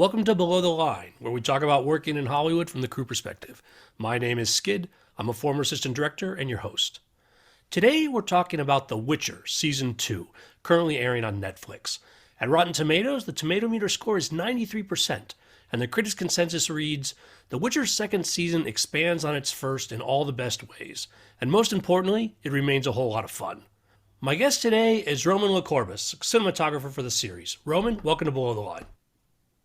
Welcome to Below the Line, where we talk about working in Hollywood from the crew perspective. My name is Skid. I'm a former assistant director and your host. Today, we're talking about The Witcher Season 2, currently airing on Netflix. At Rotten Tomatoes, the Tomato Meter score is 93%, and the critics' consensus reads, The Witcher's second season expands on its first in all the best ways, and most importantly, it remains a whole lot of fun. My guest today is Romain Lacourbas, cinematographer for the series. Romain, welcome to Below the Line.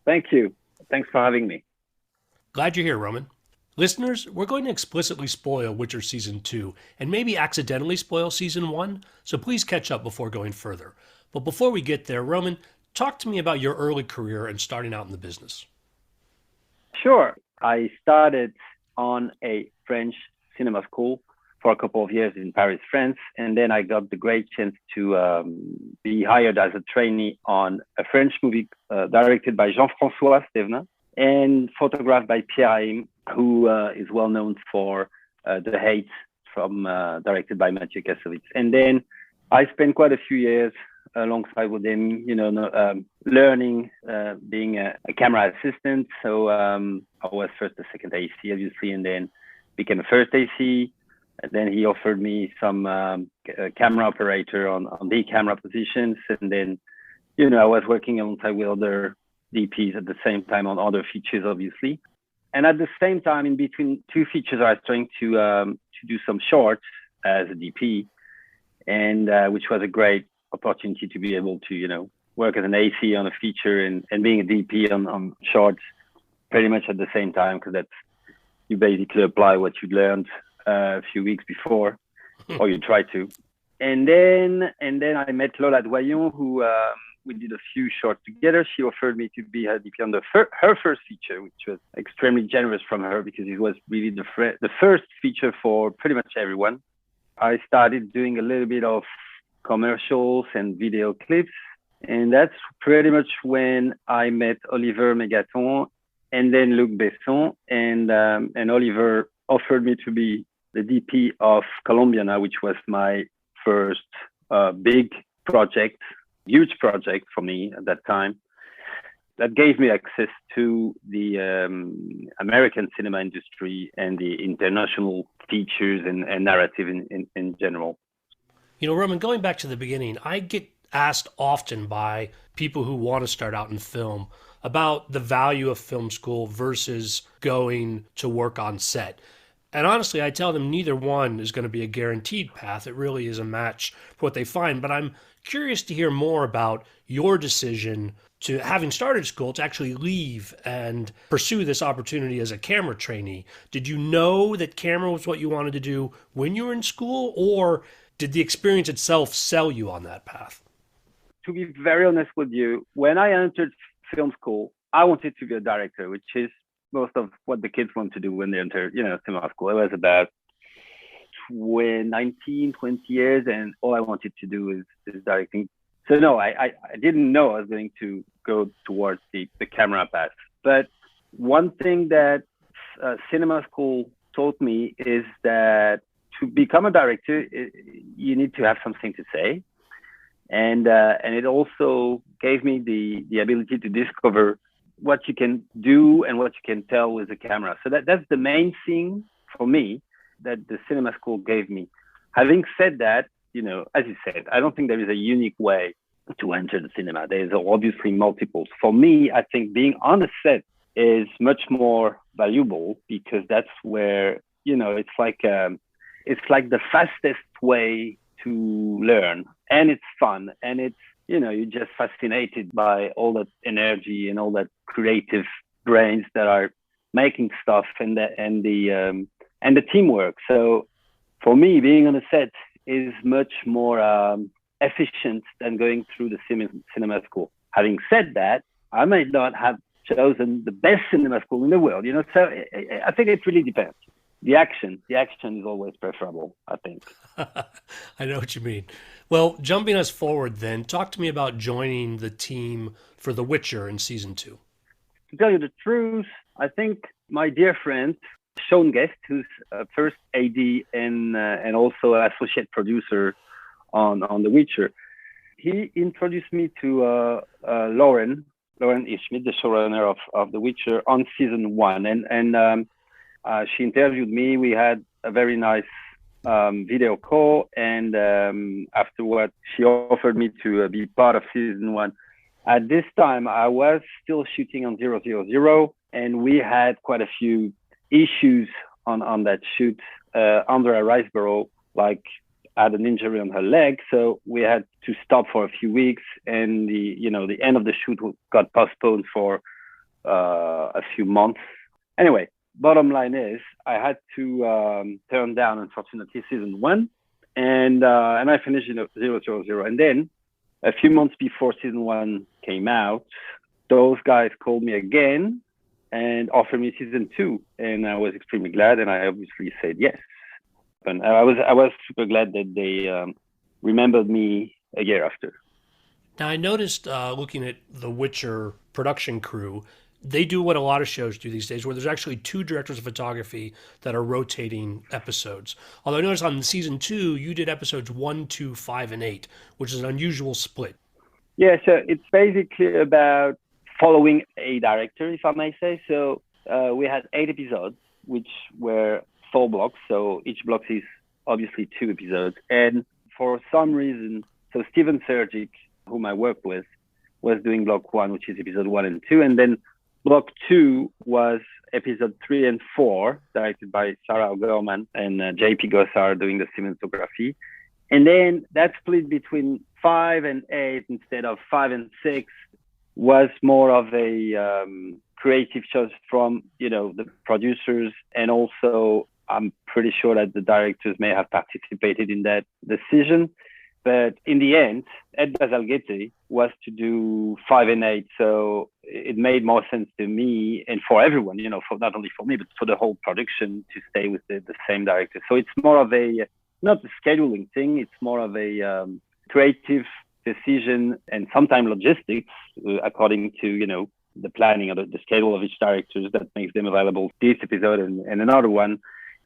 Thank you. Thanks for having me. Glad you're here, Romain. Listeners, we're going to explicitly spoil Witcher Season 2 and maybe accidentally spoil Season 1, so please catch up before going further. But before we get there, Romain, talk to me about your early career and starting out in the business. Sure. I started on a French cinema school for a couple of years in Paris, France, and then I got the great chance to be hired as a trainee on a French movie directed by Jean-François Stévenin and photographed by Pierre Haim, who is well known for The Hate from directed by Mathieu Kassovitz. And then I spent quite a few years alongside with him, learning, being a camera assistant. So I was first a second AC, obviously, and then became a first AC. And then he offered me some camera operator on the camera positions. And then, I was working alongside with other DPs at the same time on other features, obviously. And at the same time, in between two features, I was trying to do some shorts as a DP, and which was a great opportunity to be able to, work as an AC on a feature and being a DP on shorts pretty much at the same time, because you basically apply what you learned a few weeks before, or you try to. And then I met Lola Doyon, who we did a few shorts together. She offered me to be her DP on her first feature, which was extremely generous from her because it was really the first feature for pretty much everyone. I started doing a little bit of commercials and video clips, and that's pretty much when I met Oliver Mégaton and then Luc Besson, and Oliver offered me to be the DP of Colombiana, which was my first big project, huge project for me at that time. That gave me access to the American cinema industry and the international features and narrative in general. Romain, going back to the beginning, I get asked often by people who want to start out in film about the value of film school versus going to work on set. And honestly, I tell them neither one is going to be a guaranteed path. It really is a match for what they find. But I'm curious to hear more about your decision to, having started school, to actually leave and pursue this opportunity as a camera trainee. Did you know that camera was what you wanted to do when you were in school, or did the experience itself sell you on that path? To be very honest with you, when I entered film school, I wanted to be a director, which is most of what the kids want to do when they enter, cinema school. I was about 19, 20 years, and all I wanted to do is directing. So no, I didn't know I was going to go towards the camera path. But one thing that cinema school taught me is that to become a director, you need to have something to say. And it also gave me the ability to discover what you can do and what you can tell with the camera. So that's the main thing for me that the cinema school gave me. Having said that, as you said, I don't think there is a unique way to enter the cinema. There's obviously multiples. For me, I think being on a set is much more valuable because that's where, it's like the fastest way to learn, and it's fun, and it's, you're just fascinated by all that energy and all that creative brains that are making stuff and the teamwork. So for me, being on a set is much more efficient than going through the cinema school. Having said that, I might not have chosen the best cinema school in the world, so I think it really depends. The action is always preferable, I think. I know what you mean. Well, jumping us forward then, talk to me about joining the team for The Witcher in Season 2. To tell you the truth, I think my dear friend, Sean Guest, who's first AD and also associate producer on The Witcher, he introduced me to Lauren, Lauren Ishmit, the showrunner of The Witcher, on season one. She interviewed me. We had a very nice video call. And afterward, she offered me to be part of season one. At this time, I was still shooting on 000, and we had quite a few issues on that shoot. Andrea Riseborough, like, had an injury on her leg, so we had to stop for a few weeks, and the end of the shoot got postponed for a few months. Anyway, bottom line is I had to turn down, unfortunately, season one, and I finished 000. And then a few months before season one came out, those guys called me again and offered me season two, and I was extremely glad, and I obviously said yes. And I was super glad that they remembered me a year after. Now, I noticed looking at the Witcher production crew, they do what a lot of shows do these days, where there's actually two directors of photography that are rotating episodes. Although I noticed on season two, you did episodes 1, 2, 5, and 8, which is an unusual split. Yeah, so it's basically about following a director, if I may say. So we had 8 episodes, which were 4 blocks. So each block is obviously 2 episodes. And for some reason, so Steven Sergic, whom I worked with, was doing block 1, which is episode 1 and 2. And then block 2 was episode 3 and 4, directed by Sarah O'Gorman and JP Gossard doing the cinematography. And then that split between 5 and 8 instead of 5 and 6 was more of a creative choice from, the producers. And also, I'm pretty sure that the directors may have participated in that decision. But in the end, Ed Bazalgette was to do 5 and 8. So it made more sense to me and for everyone, for not only for me, but for the whole production to stay with the same director. So it's more of not a scheduling thing. It's more of a creative decision and sometimes logistics according to, the planning or the schedule of each director that makes them available this episode and another one.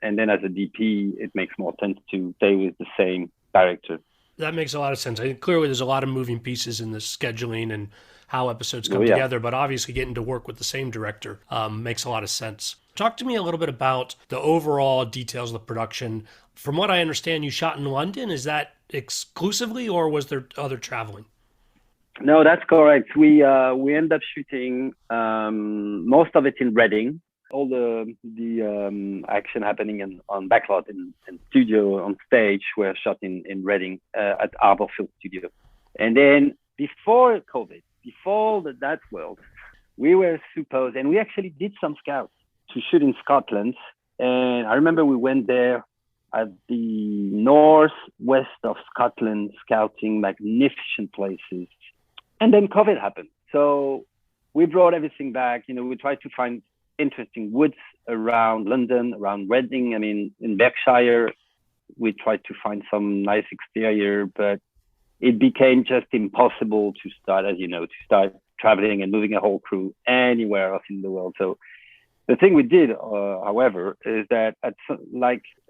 And then as a DP, it makes more sense to stay with the same director. That makes a lot of sense. I think clearly there's a lot of moving pieces in the scheduling and how episodes come together, but obviously getting to work with the same director makes a lot of sense. Talk to me a little bit about the overall details of the production. From what I understand, you shot in London. Is that exclusively, or was there other traveling? No, that's correct. We end up shooting most of it in Reading. All the action happening on backlot and studio on stage were shot in Reading at Arborfield Studio. And then before COVID, before that world, we were supposed, and we actually did some scouts to shoot in Scotland. And I remember we went there at the northwest of Scotland, scouting magnificent places. And then COVID happened. So we brought everything back. We tried to find interesting woods around London, around Reading. I mean, in Berkshire, we tried to find some nice exterior, but it became just impossible to start traveling and moving a whole crew anywhere else in the world. So the thing we did, however, is that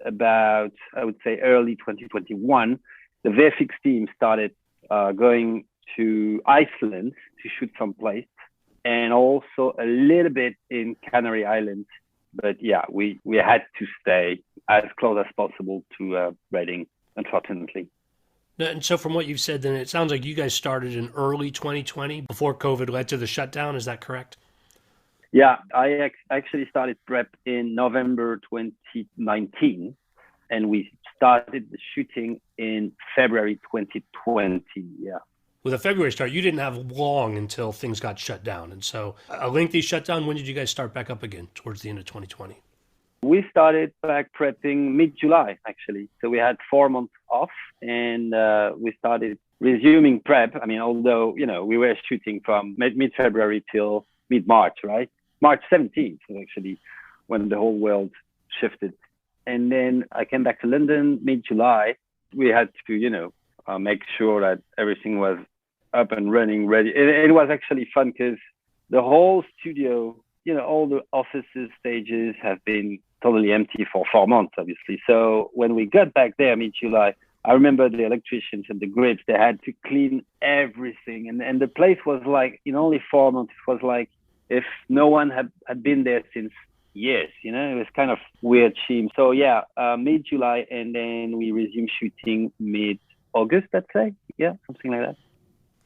about, I would say, early 2021, the VFX team started going to Iceland to shoot someplace, and also a little bit in Canary Islands. But yeah, we had to stay as close as possible to Reading, unfortunately. And so from what you've said, then it sounds like you guys started in early 2020 before COVID led to the shutdown. Is that correct? Yeah, I actually started prep in November 2019, and we started the shooting in February 2020. Yeah. With a February start, you didn't have long until things got shut down. And so a lengthy shutdown, when did you guys start back up again towards the end of 2020? We started back prepping mid-July, actually. So we had 4 months off, and we started resuming prep. I mean, although, we were shooting from mid-February till mid-March, right? March 17th was actually when the whole world shifted. And then I came back to London mid-July. We had to, make sure that everything was up and running, ready. It was actually fun because the whole studio, all the offices, stages have been totally empty for 4 months, obviously. So when we got back there mid-July, I remember the electricians and the grips, they had to clean everything. And the place was like, in only 4 months, it was like if no one had been there since years, it was kind of weird shame. So yeah, mid-July, and then we resumed shooting mid-August, let's say. Yeah, something like that.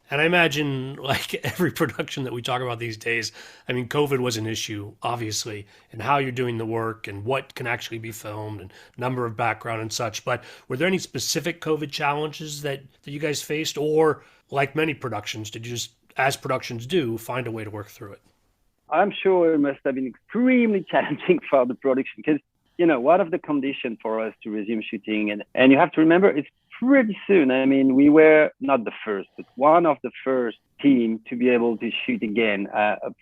And I imagine, like every production that we talk about these days, I mean, COVID was an issue, obviously, and how you're doing the work and what can actually be filmed and number of background and such. But were there any specific COVID challenges that you guys faced? Or, like many productions, did you just, as productions do, find a way to work through it? I'm sure it must have been extremely challenging for the production because, one of the conditions for us to resume shooting, and you have to remember it's pretty soon. I mean, we were not the first, but one of the first team to be able to shoot again.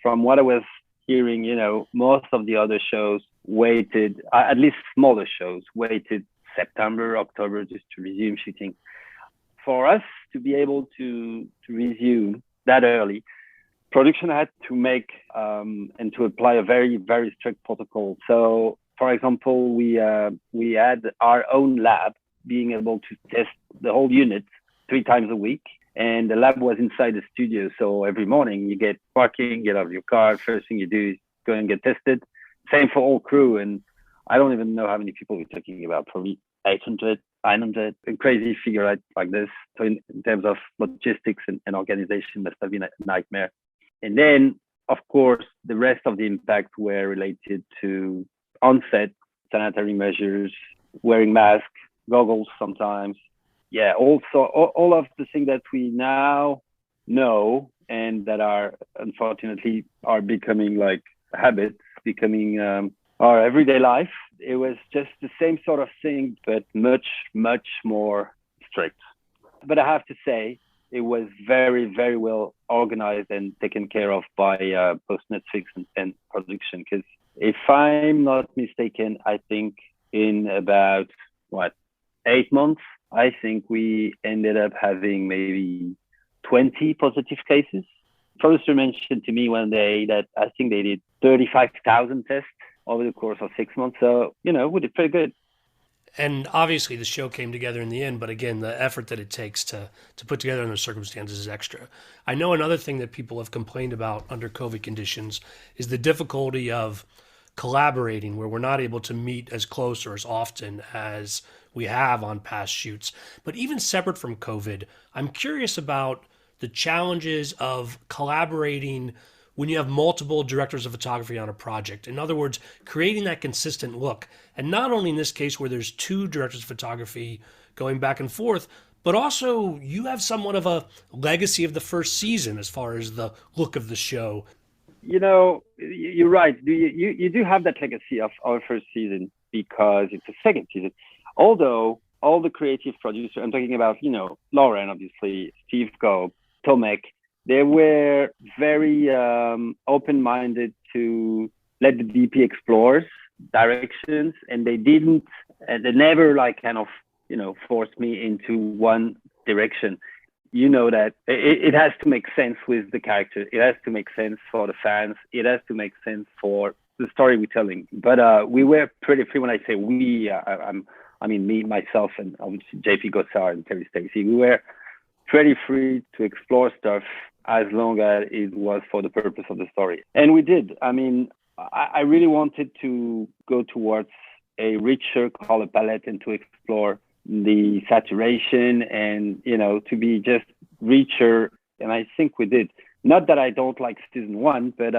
From what I was hearing, most of the other shows waited, at least smaller shows, waited September, October just to resume shooting. For us to be able to resume that early, production had to make and to apply a very, very strict protocol. So, for example, we had our own lab being able to test the whole unit 3 times a week. And the lab was inside the studio. So every morning you get parking, get out of your car. First thing you do is go and get tested. Same for all crew. And I don't even know how many people we're talking about, probably 800, 900, a crazy figure like this. So in terms of logistics and organization, must have been a nightmare. And then, of course, the rest of the impact were related to on-set sanitary measures, wearing masks, goggles sometimes. Yeah, also all of the things that we now know and that are unfortunately are becoming like habits, becoming our everyday life. It was just the same sort of thing, but much, much more strict. But I have to say, it was very, very well organized and taken care of by both Netflix and production. Because if I'm not mistaken, I think in about 8 months, I think we ended up having maybe 20 positive cases. Producer mentioned to me one day that I think they did 35,000 tests over the course of 6 months. So, we did pretty good. And obviously the show came together in the end, but again, the effort that it takes to put together in those circumstances is extra. I know another thing that people have complained about under COVID conditions is the difficulty of collaborating where we're not able to meet as close or as often as we have on past shoots. But even separate from COVID, I'm curious about the challenges of collaborating when you have multiple directors of photography on a project. In other words, creating that consistent look. And not only in this case where there's two directors of photography going back and forth, but also you have somewhat of a legacy of the first season as far as the look of the show. You're right. You do have that legacy of our first season because it's a second season. Although all the creative producers, I'm talking about, Lauren, obviously, Steve Gobb, Tomek, they were very open-minded to let the DP explore directions, and they never forced me into one direction. That it has to make sense with the character. It has to make sense for the fans. It has to make sense for the story we're telling. But we were pretty free. When I say we, I mean me, myself, and obviously JP Gossard and Terry Stacy. We were pretty free to explore stuff as long as it was for the purpose of the story. And we did. I mean, I really wanted to go towards a richer color palette and to explore the saturation and, to be just richer. And I think we did. Not that I don't like season one, but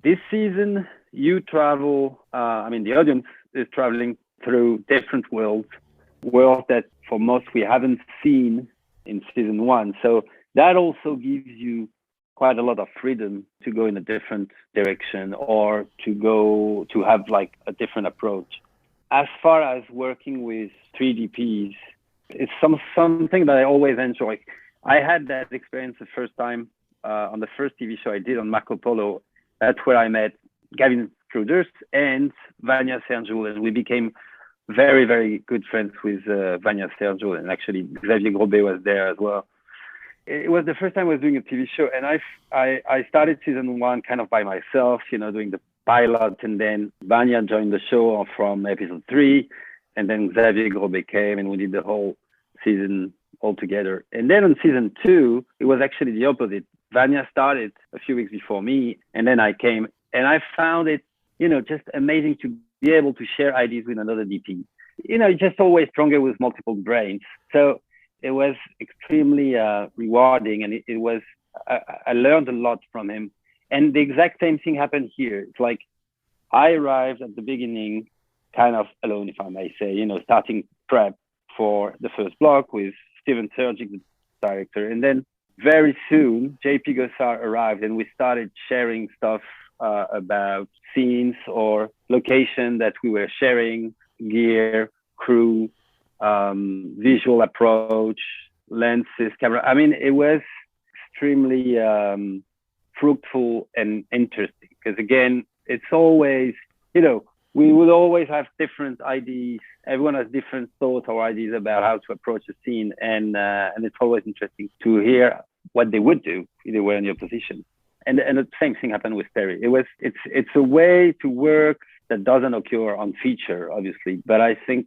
this season you travel, the audience is traveling through different worlds that for most we haven't seen in season one. So that also gives you quite a lot of freedom to go in a different direction or to have like a different approach. As far as working with 3DPs, it's something that I always enjoy. I had that experience the first time on the first TV show I did on Marco Polo. That's where I met Gavin Cruders and Vanya Sergio, and we became very, very good friends with Vanya Sergio, and actually Xavier Grobet was there as well. It was the first time I was doing a TV show, and I started season one kind of by myself, doing the pilot, and then Vanya joined the show from episode 3, and then Xavier Grobet came, and we did the whole season altogether. And then on season 2, it was actually the opposite. Vanya started a few weeks before me, and then I came, and I found it, just amazing to be able to share ideas with another DP. Just always stronger with multiple brains. So it was extremely rewarding, and it was, I learned a lot from him. And the exact same thing happened here. It's like I arrived at the beginning kind of alone, if I may say, starting prep for the first block with Steven Surgic, the director. And then very soon, JP Gossard arrived, and we started sharing stuff about scenes or location that we were sharing, gear, crew, visual approach, lenses, camera. I mean, it was extremely fruitful and interesting because, again, it's always, we would always have different ideas. Everyone has different thoughts or ideas about how to approach a scene, and it's always interesting to hear what they would do if they were in your position. And the same thing happened with Terry. It's a way to work that doesn't occur on feature, obviously, but I think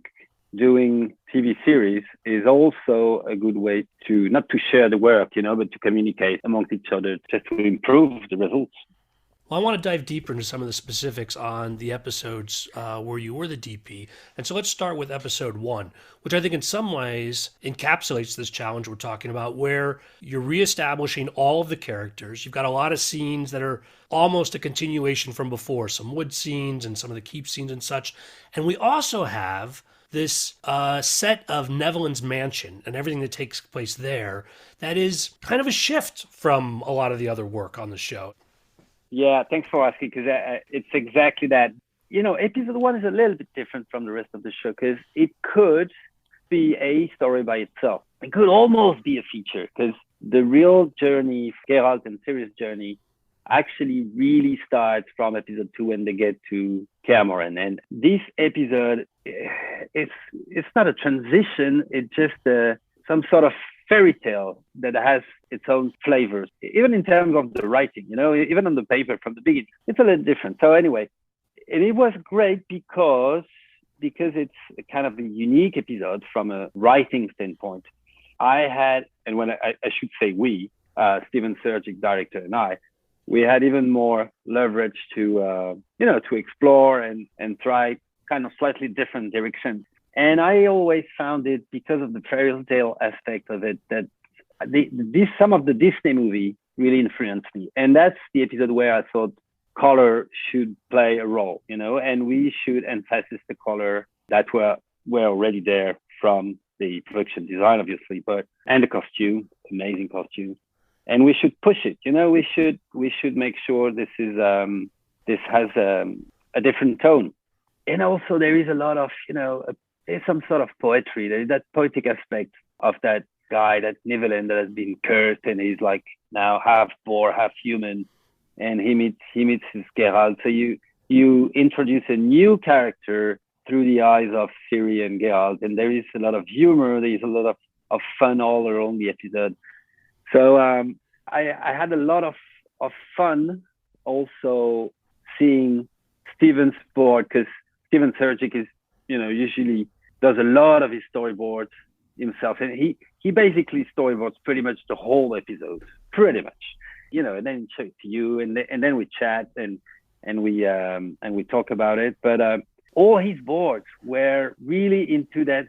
doing TV series is also a good way to not to share the work, but to communicate amongst each other just to improve the results. Well, I want to dive deeper into some of the specifics on the episodes where you were the DP. And so let's start with episode 1, which I think in some ways encapsulates this challenge we're talking about, where you're reestablishing all of the characters. You've got a lot of scenes that are almost a continuation from before, some wood scenes and some of the keep scenes and such. And we also have this set of Nevelyn's mansion and everything that takes place there that is kind of a shift from a lot of the other work on the show. Yeah, thanks for asking, because it's exactly that. Episode 1 is a little bit different from the rest of the show because it could be a story by itself. It could almost be a feature because the real journey, Geralt and Ciri's journey, actually really starts from episode 2 when they get to Kaer Morhen. And this episode, it's not a transition. It's just some sort of fairy tale that has its own flavors, even in terms of the writing, even on the paper from the beginning, it's a little different. So anyway, and it was great because it's kind of a unique episode from a writing standpoint. I had, and when I should say we, Steven Surgic, director, and we had even more leverage to explore and try kind of slightly different directions. And I always found it, because of the fairy tale aspect of it, that some of the Disney movie really influenced me. And that's the episode where I thought color should play a role, and we should emphasize the color that were already there from the production design, obviously, and the costume, amazing costume. And we should push it, we should make sure this has a different tone. And also there is a lot of, there's some sort of poetry. There's that poetic aspect of that guy, that Nivellen, that has been cursed, and he's like now half boar, half human, and he meets his Geralt. So you introduce a new character through the eyes of Ciri and Geralt, and there is a lot of humor. There is a lot of fun all around the episode. So I had a lot of fun also seeing Steven's board, because Steven Surgic is, usually does a lot of his storyboards himself, and he basically storyboards pretty much the whole episode, pretty much, and then show it to you, and then we chat and we talk about it. But all his boards were really into that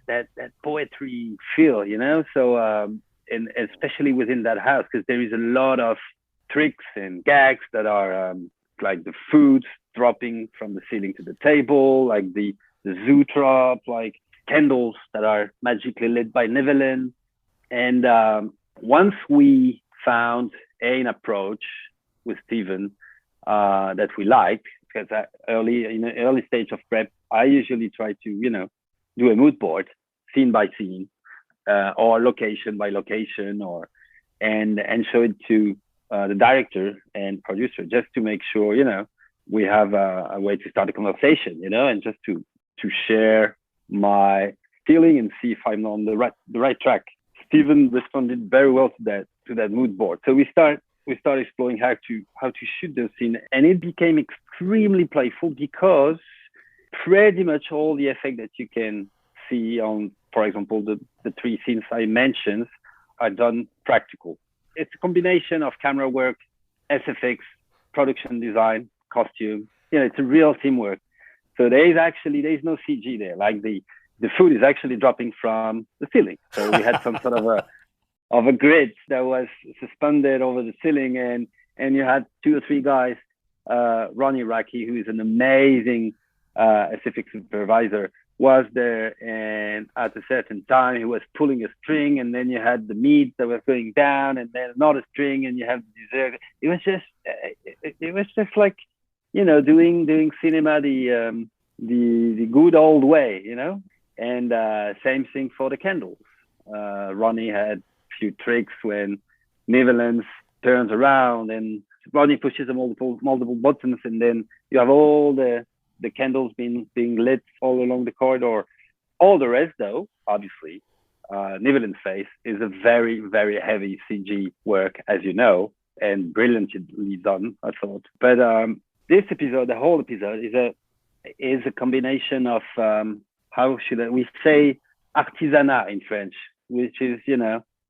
poetry feel, So and especially within that house, because there is a lot of tricks and gags that are like the food dropping from the ceiling to the table, like the zoo drop, like candles that are magically lit by Nivellen. And once we found an approach with Steven that we liked, because in the early stage of prep, I usually try to, do a mood board, scene by scene, or location by location, and show it to the director and producer, just to make sure, we have a way to start a conversation, and just to share my feeling and see if I'm on the right track. Steven responded very well to that mood board. So we start exploring how to shoot those scenes, and it became extremely playful, because pretty much all the effect that you can see on for example, the three scenes I mentioned are done practical. It's a combination of camera work, SFX, production design, costume. It's a real teamwork. So there's no CG there. Like the food is actually dropping from the ceiling. So we had some sort of a grid that was suspended over the ceiling, and you had two or three guys. Ronnie Raki, who is an amazing SFX supervisor, was there, and at a certain time he was pulling a string, and then you had the meat that was going down, and then another string, and you have the dessert. It was just like, doing cinema the good old way, And same thing for the candles. Ronnie had a few tricks when Netherlands turns around and Ronnie pushes the multiple buttons, and then you have all the candles being lit all along the corridor. All the rest, though, obviously, Netherlands Face is a very, very heavy CG work, as you know, and brilliantly done, I thought. But this episode, the whole episode, is a combination of how should we say artisanat in French, which is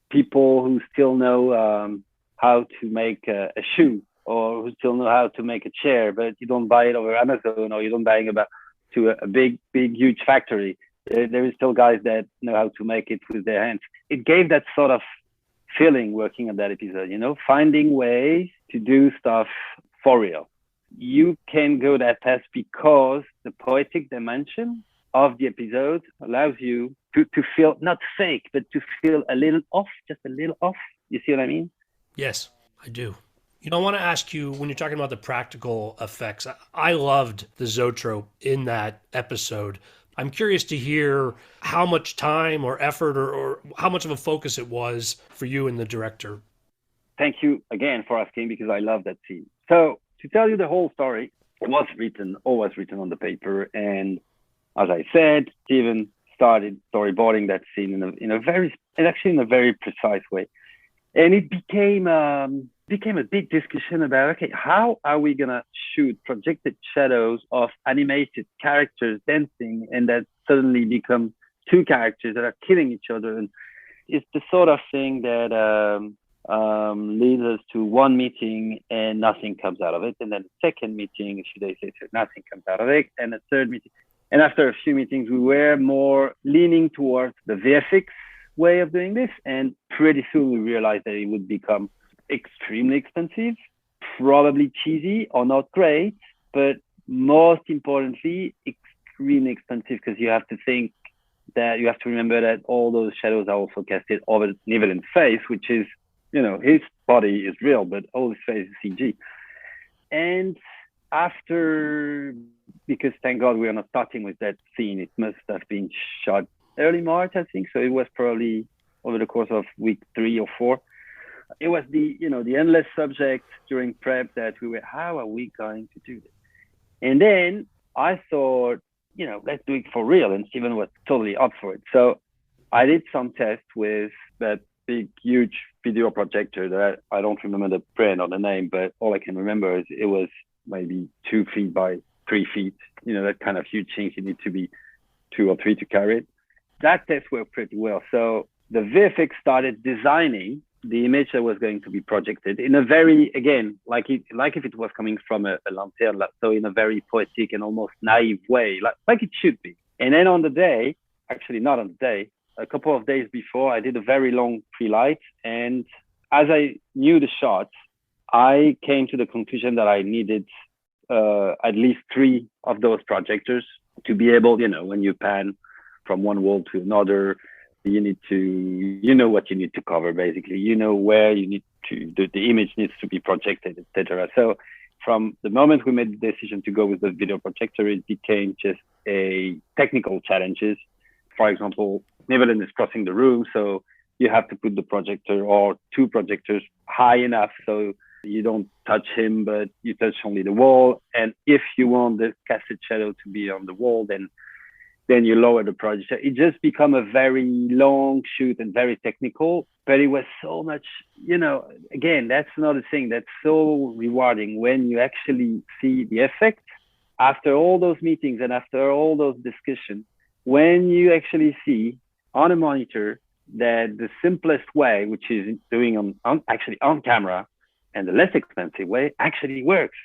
people who still know how to make a shoe, or who still know how to make a chair, but you don't buy it over Amazon, or you don't buy it to a big, huge factory. There is still guys that know how to make it with their hands. It gave that sort of feeling working on that episode, finding ways to do stuff for real. You can go that path because the poetic dimension of the episode allows you to feel not fake, but to feel a little off, just a little off. You see what I mean? Yes, I do. I want to ask you, when you're talking about the practical effects, I loved the zoetrope in that episode. I'm curious to hear how much time or effort or how much of a focus it was for you and the director. Thank you again for asking, because I love that scene. So to tell you the whole story, it was always written on the paper. And as I said, Steven started storyboarding that scene in a very precise way. And it became a big discussion about, okay, how are we going to shoot projected shadows of animated characters dancing, and that suddenly become two characters that are killing each other? And it's the sort of thing that leads us to one meeting and nothing comes out of it. And then a second meeting, a few days later, nothing comes out of it. And a third meeting. And after a few meetings, we were more leaning towards the VFX way of doing this. And pretty soon we realized that it would become extremely expensive, probably cheesy or not great, but most importantly, extremely expensive, because you have to remember that all those shadows are also casted over Netherlands' face, which is, his body is real, but all his face is CG. And because thank God we are not starting with that scene, it must have been shot early March, I think. So it was probably over the course of week 3 or 4. It was the endless subject during prep that we were, how are we going to do this? And then I thought, let's do it for real. And Steven was totally up for it. So I did some tests with that big, huge video projector that I don't remember the brand or the name, but all I can remember is it was maybe 2 feet by 3 feet, that kind of huge thing. You need to be 2 or 3 to carry it. That test worked pretty well. So the VFX started designing the image that was going to be projected in a very, again, like if it was coming from a lantern, so in a very poetic and almost naive way, like it should be. And then on the day, actually not on the day, a couple of days before, I did a very long pre-light. And as I knew the shots, I came to the conclusion that I needed at least 3 of those projectors to be able, when you pan from one wall to another, you need to, what you need to cover, basically, where you need to, the image needs to be projected, etc. So from the moment we made the decision to go with the video projector, it became just a technical challenges. For example, Netherlands is crossing the room, so you have to put the projector or 2 projectors high enough so you don't touch him, but you touch only the wall. And if you want the casted shadow to be on the wall, then you lower the projector. It just become a very long shoot and very technical, but it was so much, again, that's another thing that's so rewarding when you actually see the effect after all those meetings and after all those discussions, when you actually see on a monitor that the simplest way, which is doing actually on camera, and the less expensive way actually works.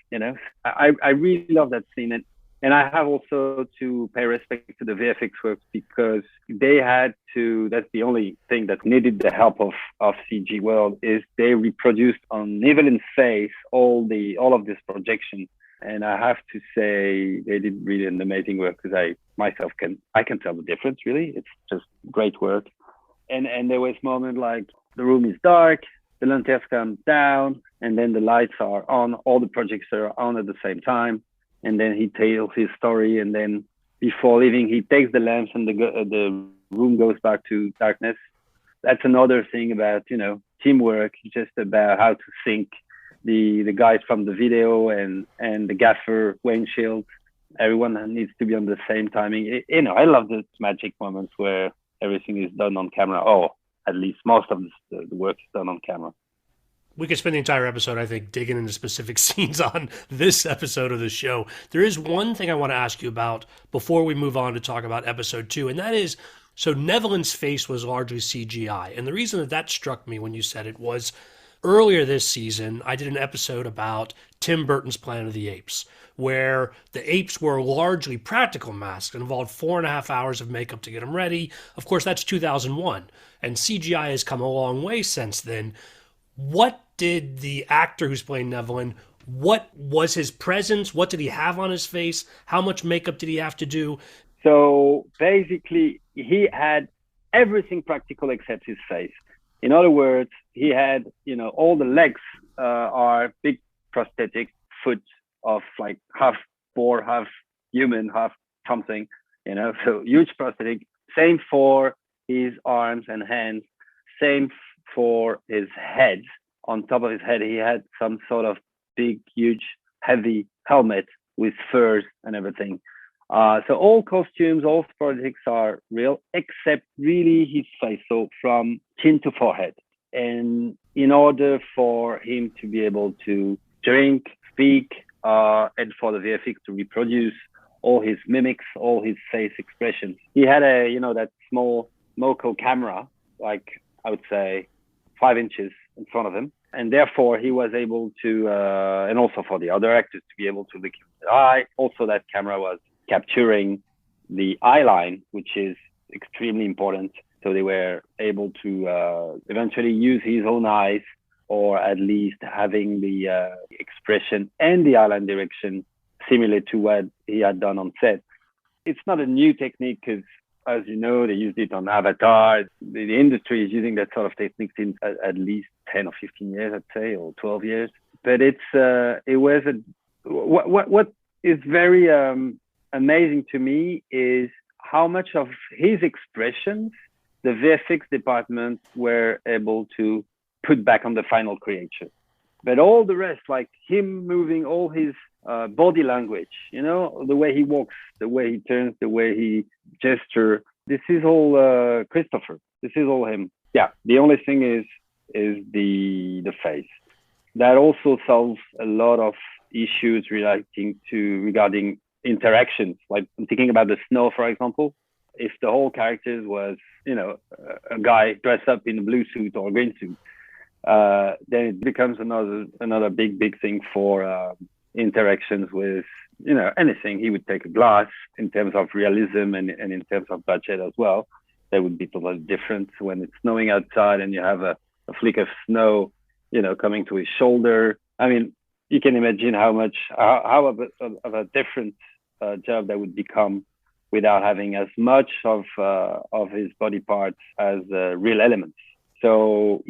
I really love that scene, and I have also to pay respect to the VFX works because they had to. That's the only thing that needed the help of CG World is they reproduced on Evelyn's face all of this projection, and I have to say they did really an amazing work because I myself can tell the difference. Really, it's just great work. And there was moment like the room is dark, the lanterns come down, and then the lights are on, all the projects are on at the same time, and then he tells his story, and then before leaving, he takes the lamps, and the room goes back to darkness. That's another thing about teamwork, just about how to sync the guys from the video and the gaffer Wayne Shields. Everyone needs to be on the same timing. I love the magic moments where everything is done on camera. Oh, at least most of the work is done on camera. We could spend the entire episode, I think, digging into specific scenes on this episode of the show. There is one thing I want to ask you about before we move on to talk about episode 2, and that is, so Nevelyn's face was largely CGI. And the reason that struck me when you said it was earlier this season, I did an episode about Tim Burton's Planet of the Apes, where the apes were largely practical masks and involved 4.5 hours of makeup to get them ready. Of course, that's 2001, and CGI has come a long way since then. What did the actor who's playing Nevelyn, what was his presence? What did he have on his face? How much makeup did he have to do? So basically, he had everything practical except his face. In other words, he had, all the legs are big prosthetic foot of like half boar, half human, half something, so huge prosthetic. Same for his arms and hands. Same for his head. On top of his head, he had some sort of big, huge, heavy helmet with furs and everything. So all costumes, all prosthetics are real, except really his face. So from chin to forehead. And in order for him to be able to drink, speak, and for the VFX to reproduce all his mimics, all his face expressions, he had that small Moco camera, like I would say 5 inches in front of him. And therefore he was able to, and also for the other actors to be able to look in the eye. Also that camera was capturing the eye line, which is extremely important. So they were able to eventually use his own eyes, or at least having the expression and the eye line direction similar to what he had done on set. It's not a new technique because, as you know, they used it on Avatar. The industry is using that sort of technique since at least 10 or 15 years, I'd say, or 12 years. But it was what is very amazing to me is how much of his expressions the VFX department were able to put back on the final creature. But all the rest, like him moving, all his body language, the way he walks, the way he turns, the way he gesture, this is all Christopher. This is all him. Yeah, the only thing is the face. That also solves a lot of issues regarding interactions. Like I'm thinking about the snow, for example. If the whole character was, a guy dressed up in a blue suit or a green suit, then it becomes another big thing for interactions with, anything. He would take a glass in terms of realism and in terms of budget as well. That would be totally different when it's snowing outside and you have a flick of snow, coming to his shoulder. I mean, you can imagine how of a different job that would become without having as much of his body parts as real elements. So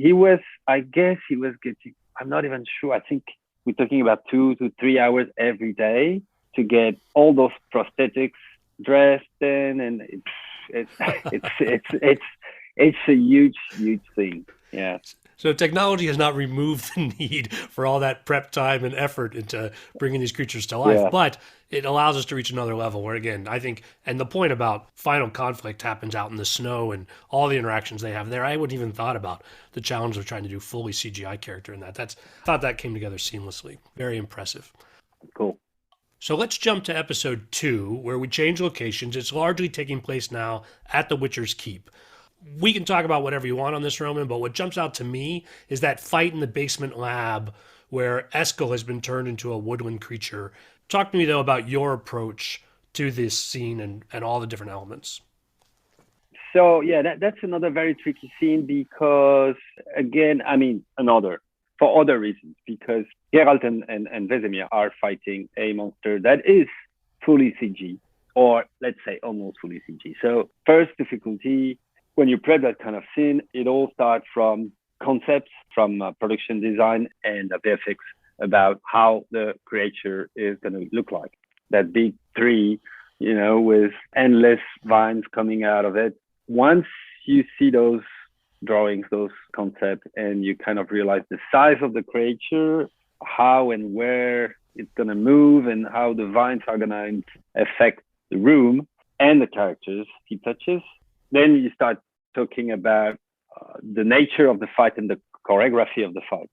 I guess he was getting, I'm not even sure. I think we're talking about 2 to 3 hours every day to get all those prosthetics dressed in, and it's a huge thing. Yeah. So technology has not removed the need for all that prep time and effort into bringing these creatures to life, but it allows us to reach another level where, again, I think, and the point about final conflict happens out in the snow and all the interactions they have there. I wouldn't even thought about the challenge of trying to do fully CGI character in that. I thought that came together seamlessly. Very impressive. Cool. So let's jump to episode 2, where we change locations. It's largely taking place now at the Witcher's Keep. We can talk about whatever you want on this, Roman, but what jumps out to me is that fight in the basement lab where Eskel has been turned into a woodland creature. Talk to me, though, about your approach to this scene and all the different elements. So yeah, that's another very tricky scene because again, I mean, another for other reasons because Geralt and Vesemir are fighting a monster that is fully CG, or let's say almost fully CG. So first difficulty when you prep that kind of scene, it all starts from concepts, from production design and VFX about how the creature is going to look like. That big tree, with endless vines coming out of it. Once you see those drawings, those concepts, and you kind of realize the size of the creature, how and where it's going to move, and how the vines are going to affect the room and the characters he touches, then you start talking about the nature of the fight and the choreography of the fight.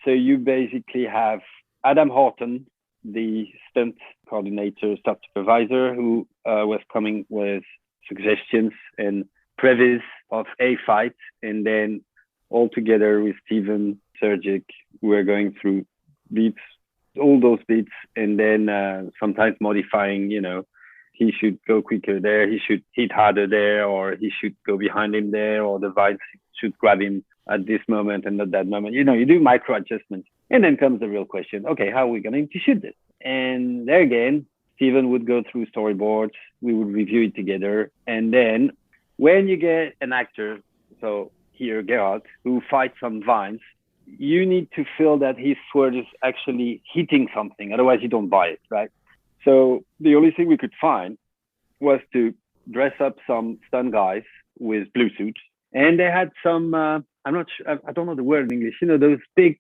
So you basically have Adam Horton, the stunt coordinator, stunt supervisor, who was coming with suggestions and previs of a fight, and then all together with Steven Sergic, we're going through beats, all those beats, and then sometimes modifying, he should go quicker there, he should hit harder there, or he should go behind him there, or the vines should grab him at this moment and not that moment. You do micro adjustments. And then comes the real question, okay, how are we going to shoot this? And there again, Steven would go through storyboards, we would review it together, and then when you get an actor, so here Geralt, who fights some vines, you need to feel that his sword is actually hitting something, otherwise you don't buy it, right? So the only thing we could find was to dress up some stunt guys with blue suits, and they had some I'm not sure, I don't know the word in English, those big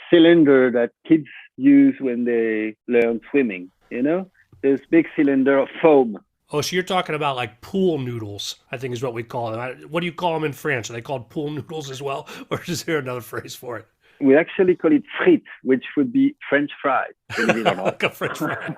cylinder that kids use when they learn swimming, those big cylinder of foam. Oh, so you're talking about like pool noodles, I think is what we call them. What do you call them in France? Are they called pool noodles as well? Or is there another phrase for it? We actually call it frites, which would be French fries, believe it or not. Like a French fry.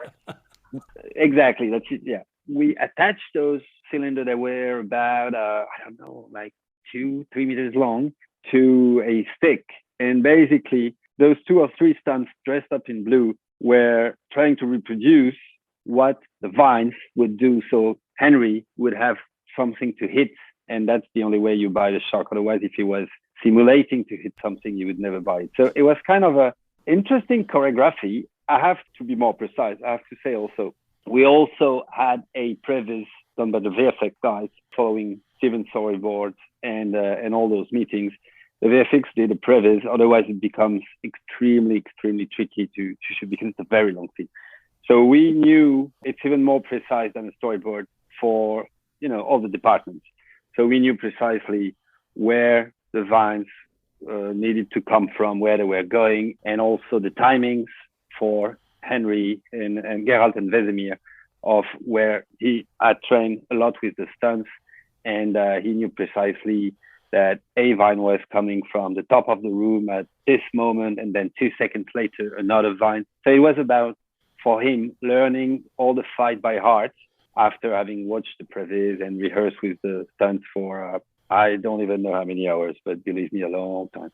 Exactly, that's it, yeah. We attached those cylinders that were about, I don't know, like 2-3 meters long to a stick. And basically, those 2 or 3 stunts dressed up in blue were trying to reproduce what the vines would do. So Henry would have something to hit, and that's the only way you buy the shark. Otherwise, if he was simulating to hit something, you would never buy it. So it was kind of a interesting choreography. I have to be more precise. I have to say also, we also had a previs done by the VFX guys following Steven's storyboards and all those meetings. The VFX did a previs, otherwise it becomes extremely, extremely tricky to shoot because it's a very long scene. So we knew it's even more precise than a storyboard for, all the departments. So we knew precisely where the vines needed to come from, where they were going, and also the timings for Henry and Geralt and Vesemir of where he had trained a lot with the stunts, and he knew precisely that a vine was coming from the top of the room at this moment, and then 2 seconds later, another vine. So it was about, for him, learning all the fight by heart after having watched the previs and rehearsed with the stunts for, I don't even know how many hours, but believe me, a long time.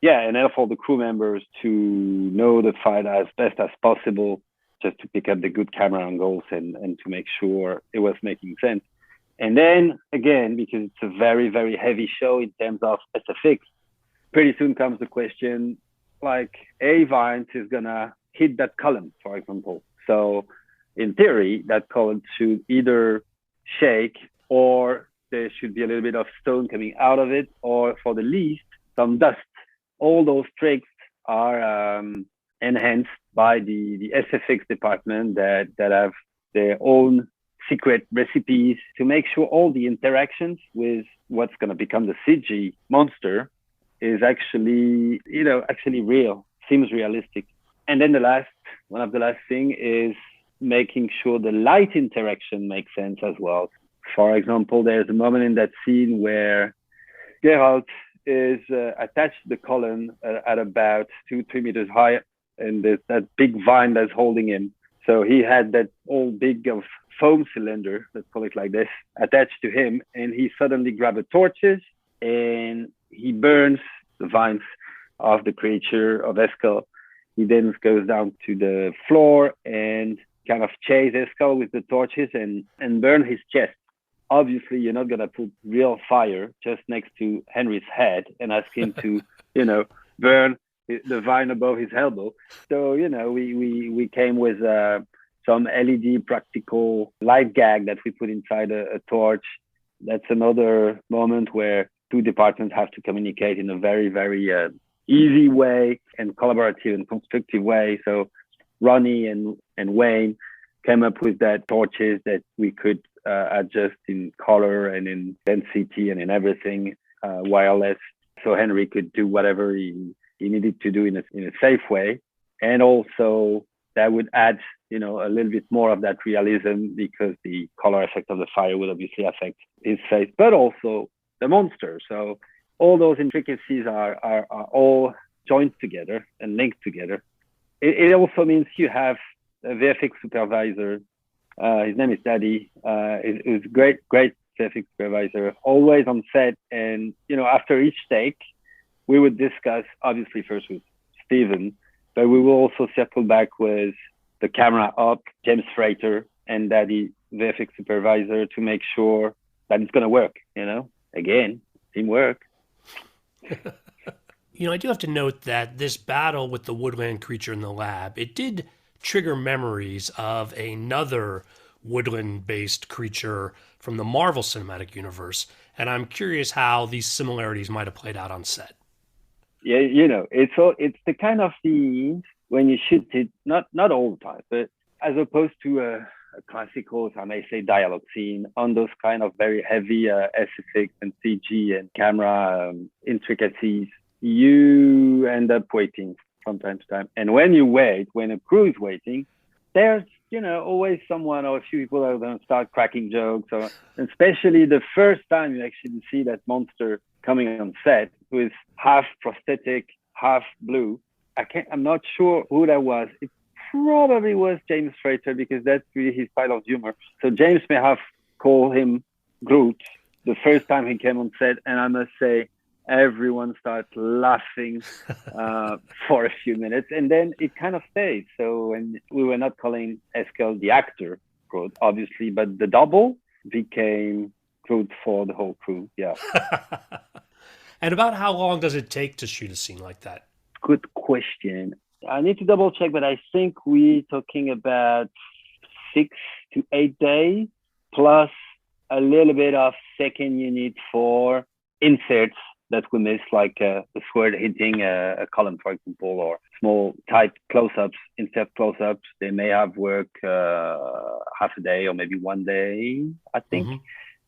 Yeah, and then for the crew members to know the fight as best as possible, just to pick up the good camera angles and to make sure it was making sense. And then again, because it's a very, very heavy show in terms of SFX, pretty soon comes the question, like a vine is gonna hit that column, for example. So in theory, that column should either shake, or there should be a little bit of stone coming out of it, or for the least, some dust. All those tricks are enhanced by the SFX department that have their own secret recipes to make sure all the interactions with what's going to become the CG monster is actually real, seems realistic. And then one of the last thing is making sure the light interaction makes sense as well. For example, there's a moment in that scene where Geralt is attached to the column at about 2-3 meters high, and there's that big vine that's holding him. So he had that old big of foam cylinder, let's call it like this, attached to him. And he suddenly grabbed the torches and he burns the vines of the creature of Eskel. He then goes down to the floor and kind of chase Eskel with the torches and burn his chest. Obviously, you're not going to put real fire just next to Henry's head and ask him to, burn the vine above his elbow. So, we came with some LED practical light gag that we put inside a torch. That's another moment where two departments have to communicate in a very, very easy way and collaborative and constructive way. So Ronnie and Wayne came up with that torches that we could adjust in color and in density and in everything, wireless. So Henry could do whatever he needed to do in a safe way. And also that would add, a little bit more of that realism because the color effect of the fire would obviously affect his face, but also the monster. So all those intricacies are all joined together and linked together. It also means you have a VFX supervisor. His name is Daddy. He's a great VFX supervisor, always on set. And, after each take, we would discuss, obviously first with Steven, but we will also circle back with the camera up, James Frater, and Daddy, VFX supervisor, to make sure that it's going to work, Again, teamwork. I do have to note that this battle with the woodland creature in the lab, it did trigger memories of another woodland-based creature from the Marvel Cinematic Universe, and I'm curious how these similarities might have played out on set. Yeah, it's the kind of theme when you shoot it, not all the time, but as opposed to a classical, if I may say, dialogue scene on those kind of very heavy SFX and CG and camera intricacies, you end up waiting from time to time. And when you wait, when a crew is waiting, there's, always someone or a few people that are going to start cracking jokes, or especially the first time you actually see that monster coming on set, who is half prosthetic, half blue. I'm not sure who that was. It probably was James Frater because that's really his style of humor. So James may have called him Groot the first time he came on set, and I must say, everyone starts laughing for a few minutes, and then it kind of stayed. So when we were not calling Eskel the actor Groot, obviously, but the double became Groot for the whole crew. Yeah. And about how long does it take to shoot a scene like that? Good question. I need to double check, but I think we're talking about 6 to 8 days, plus a little bit of second unit for inserts that we miss, like the sword hitting a column, for example, or small tight close-ups, insert close-ups. They may have work half a day or maybe 1 day, I think. Mm-hmm.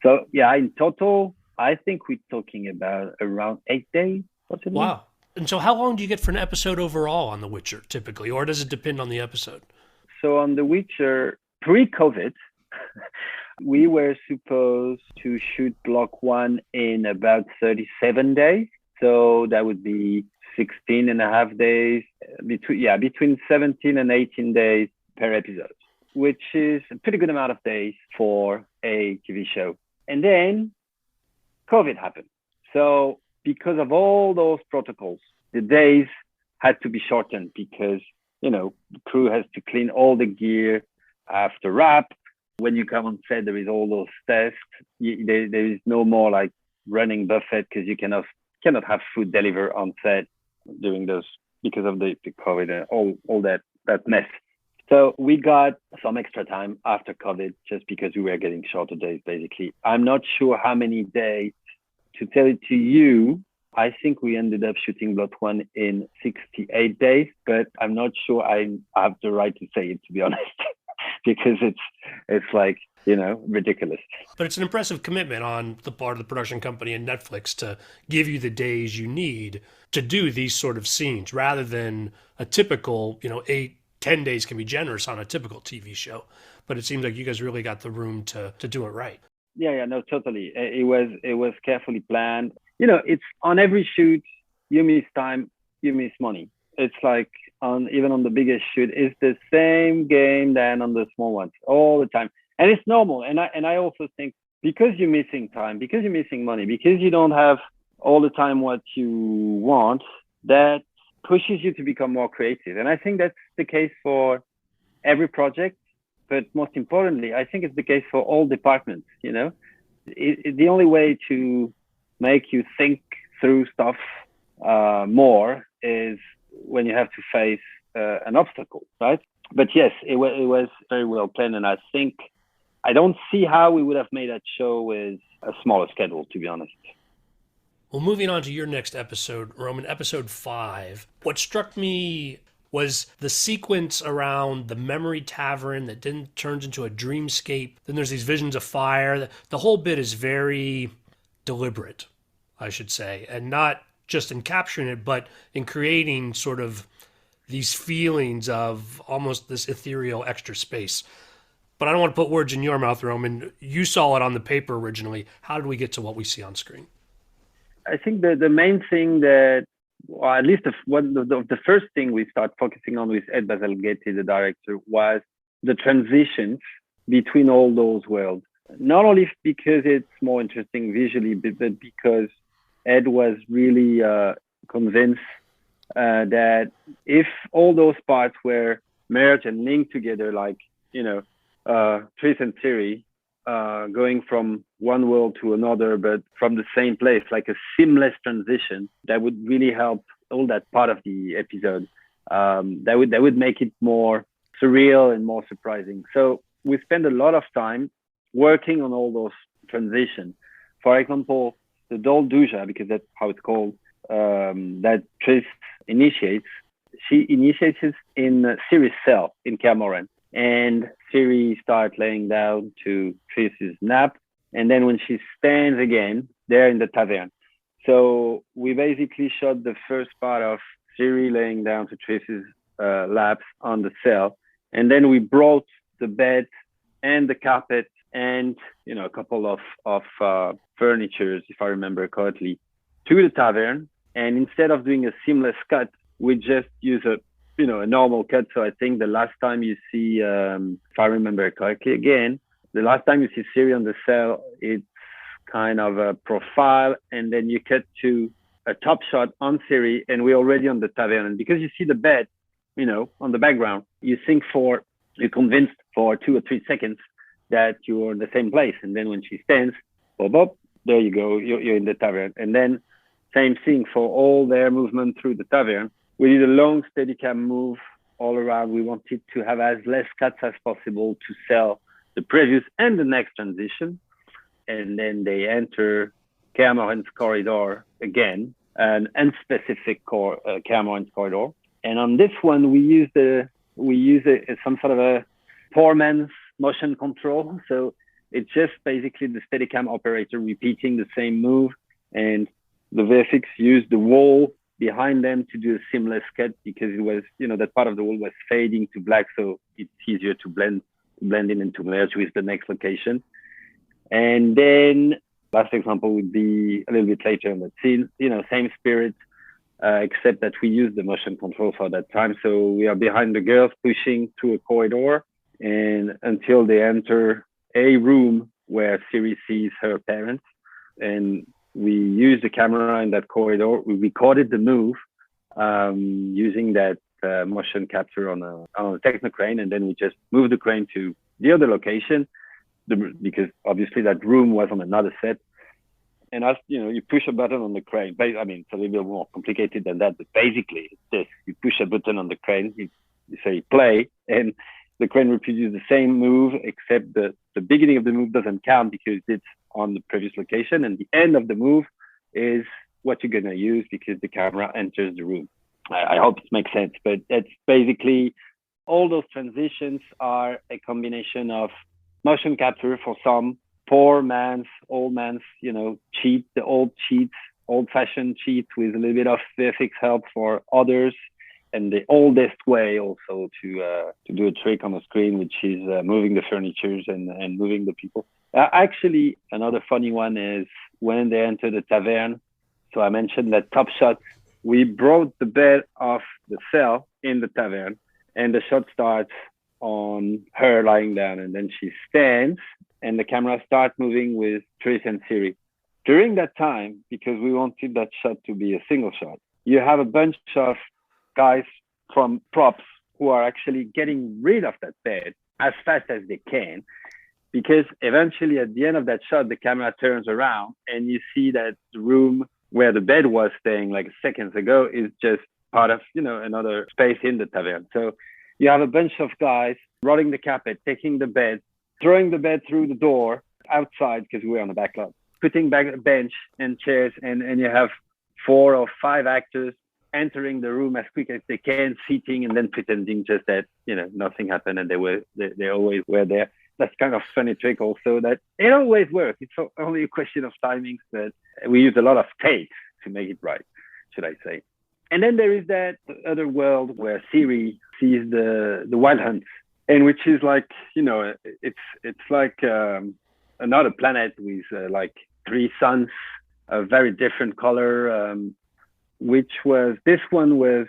So yeah, in total, I think we're talking about around 8 days. Possibly. Wow. And so how long do you get for an episode overall on The Witcher, typically? Or does it depend on the episode? So on The Witcher, pre-COVID, we were supposed to shoot block 1 in about 37 days. So that would be 16 and a half days, between 17 and 18 days per episode, which is a pretty good amount of days for a TV show. And then COVID happened. So because of all those protocols, the days had to be shortened because, the crew has to clean all the gear after wrap. When you come on set, there is all those tests. There is no more like running buffet because you cannot have food delivered on set during those because of the COVID and all that mess. So we got some extra time after COVID just because we were getting shorter days, basically. I'm not sure how many days. To tell it to you, I think we ended up shooting Blood 1 in 68 days, but I'm not sure I have the right to say it, to be honest, because it's like, ridiculous. But it's an impressive commitment on the part of the production company and Netflix to give you the days you need to do these sort of scenes rather than a typical, 8-10 days can be generous on a typical TV show. But it seems like you guys really got the room to do it right. Yeah, no, totally. It was carefully planned. It's on every shoot, you miss time, you miss money. It's like on even on the biggest shoot is the same game than on the small ones all the time, and it's normal. And I also think because you're missing time, because you're missing money, because you don't have all the time what you want, that pushes you to become more creative. And I think that's the case for every project, but most importantly, I think it's the case for all departments. The only way to make you think through stuff more is when you have to face an obstacle, right? But yes, it was very well planned, and I think I don't see how we would have made that show with a smaller schedule, to be honest. Well, moving on to your next episode, Roman, episode 5. What struck me was the sequence around the memory tavern that then turns into a dreamscape. Then there's these visions of fire. The whole bit is very deliberate, I should say, and not just in capturing it, but in creating sort of these feelings of almost this ethereal extra space. But I don't want to put words in your mouth, Roman. You saw it on the paper originally. How did we get to what we see on screen? I think the main thing that, or at least the first thing we start focusing on with Ed Baselgetti, the director, was the transitions between all those worlds. Not only because it's more interesting visually, but because Ed was really convinced that if all those parts were merged and linked together, like, Tris and Siri, going from one world to another, but from the same place, like a seamless transition, that would really help all that part of the episode. That would make it more surreal and more surprising. So we spend a lot of time working on all those transitions. For example, the doll Duja, because that's how it's called, that Tris initiates. She initiates in Siri's cell in Cameron. And Siri starts laying down to Tris's nap. And then when she stands again, they're in the tavern. So we basically shot the first part of Siri laying down to Tris's laps on the cell. And then we brought the bed and the carpet and, a couple of furnitures, if I remember correctly, to the tavern. And instead of doing a seamless cut, we just use a normal cut. So I think the last time you see, if I remember correctly again, the last time you see Siri on the cell, it's kind of a profile, and then you cut to a top shot on Siri, and we're already on the tavern. And because you see the bed, on the background, you're convinced for 2 or 3 seconds that you're in the same place. And then when she stands, bob, there you go, you're in the tavern. And then same thing for all their movement through the tavern. We did a long Steadicam move all around. We wanted to have as less cuts as possible to sell the previous and the next transition. And then they enter Cameron's corridor again, an unspecific Cameron's corridor. And on this one, we use some sort of a poor man's motion control. So it's just basically the Steadicam operator repeating the same move, and the VFX used the wall behind them to do a seamless cut, because it was, that part of the wall was fading to black, so it's easier to blend in and to merge with the next location. And then last example would be a little bit later in the scene, same spirit, except that we use the motion control for that time. So we are behind the girls pushing through a corridor, and until they enter a room where Siri sees her parents. And we used the camera in that corridor. We recorded the move using that motion capture on a techno crane, and then we just moved the crane to the other location, because obviously that room was on another set. And as you push a button on the crane. I mean, it's a little bit more complicated than that, but basically it's this: you push a button on the crane, you say play, and the crane reproduces the same move, except the beginning of the move doesn't count because it's on the previous location, and the end of the move is what you're going to use because the camera enters the room. I hope it makes sense, but that's basically all those transitions are a combination of motion capture for some, poor man's, old man's, cheat, the old cheats, old-fashioned cheats with a little bit of VFX help for others, and the oldest way also to do a trick on the screen, which is moving the furnitures and moving the people. Actually, another funny one is when they enter the tavern. So I mentioned that top shot. We brought the bed off the cell in the tavern, and the shot starts on her lying down, and then she stands, and the camera starts moving with Trish and Siri. During that time, because we wanted that shot to be a single shot, you have a bunch of guys from props who are actually getting rid of that bed as fast as they can, because eventually at the end of that shot, the camera turns around and you see that the room where the bed was staying like seconds ago is just part of, another space in the tavern. So you have a bunch of guys rolling the carpet, taking the bed, throwing the bed through the door outside because we were on the back lot, putting back a bench and chairs, and you have 4 or 5 actors entering the room as quick as they can, seating, and then pretending just that, nothing happened and they always were there. That's kind of funny trick also, that it always works. It's only a question of timings, but we use a lot of takes to make it right, should I say. And then there is that other world where Siri sees the wild hunts, and which is like, it's like another planet with like 3 suns, a very different color, this one was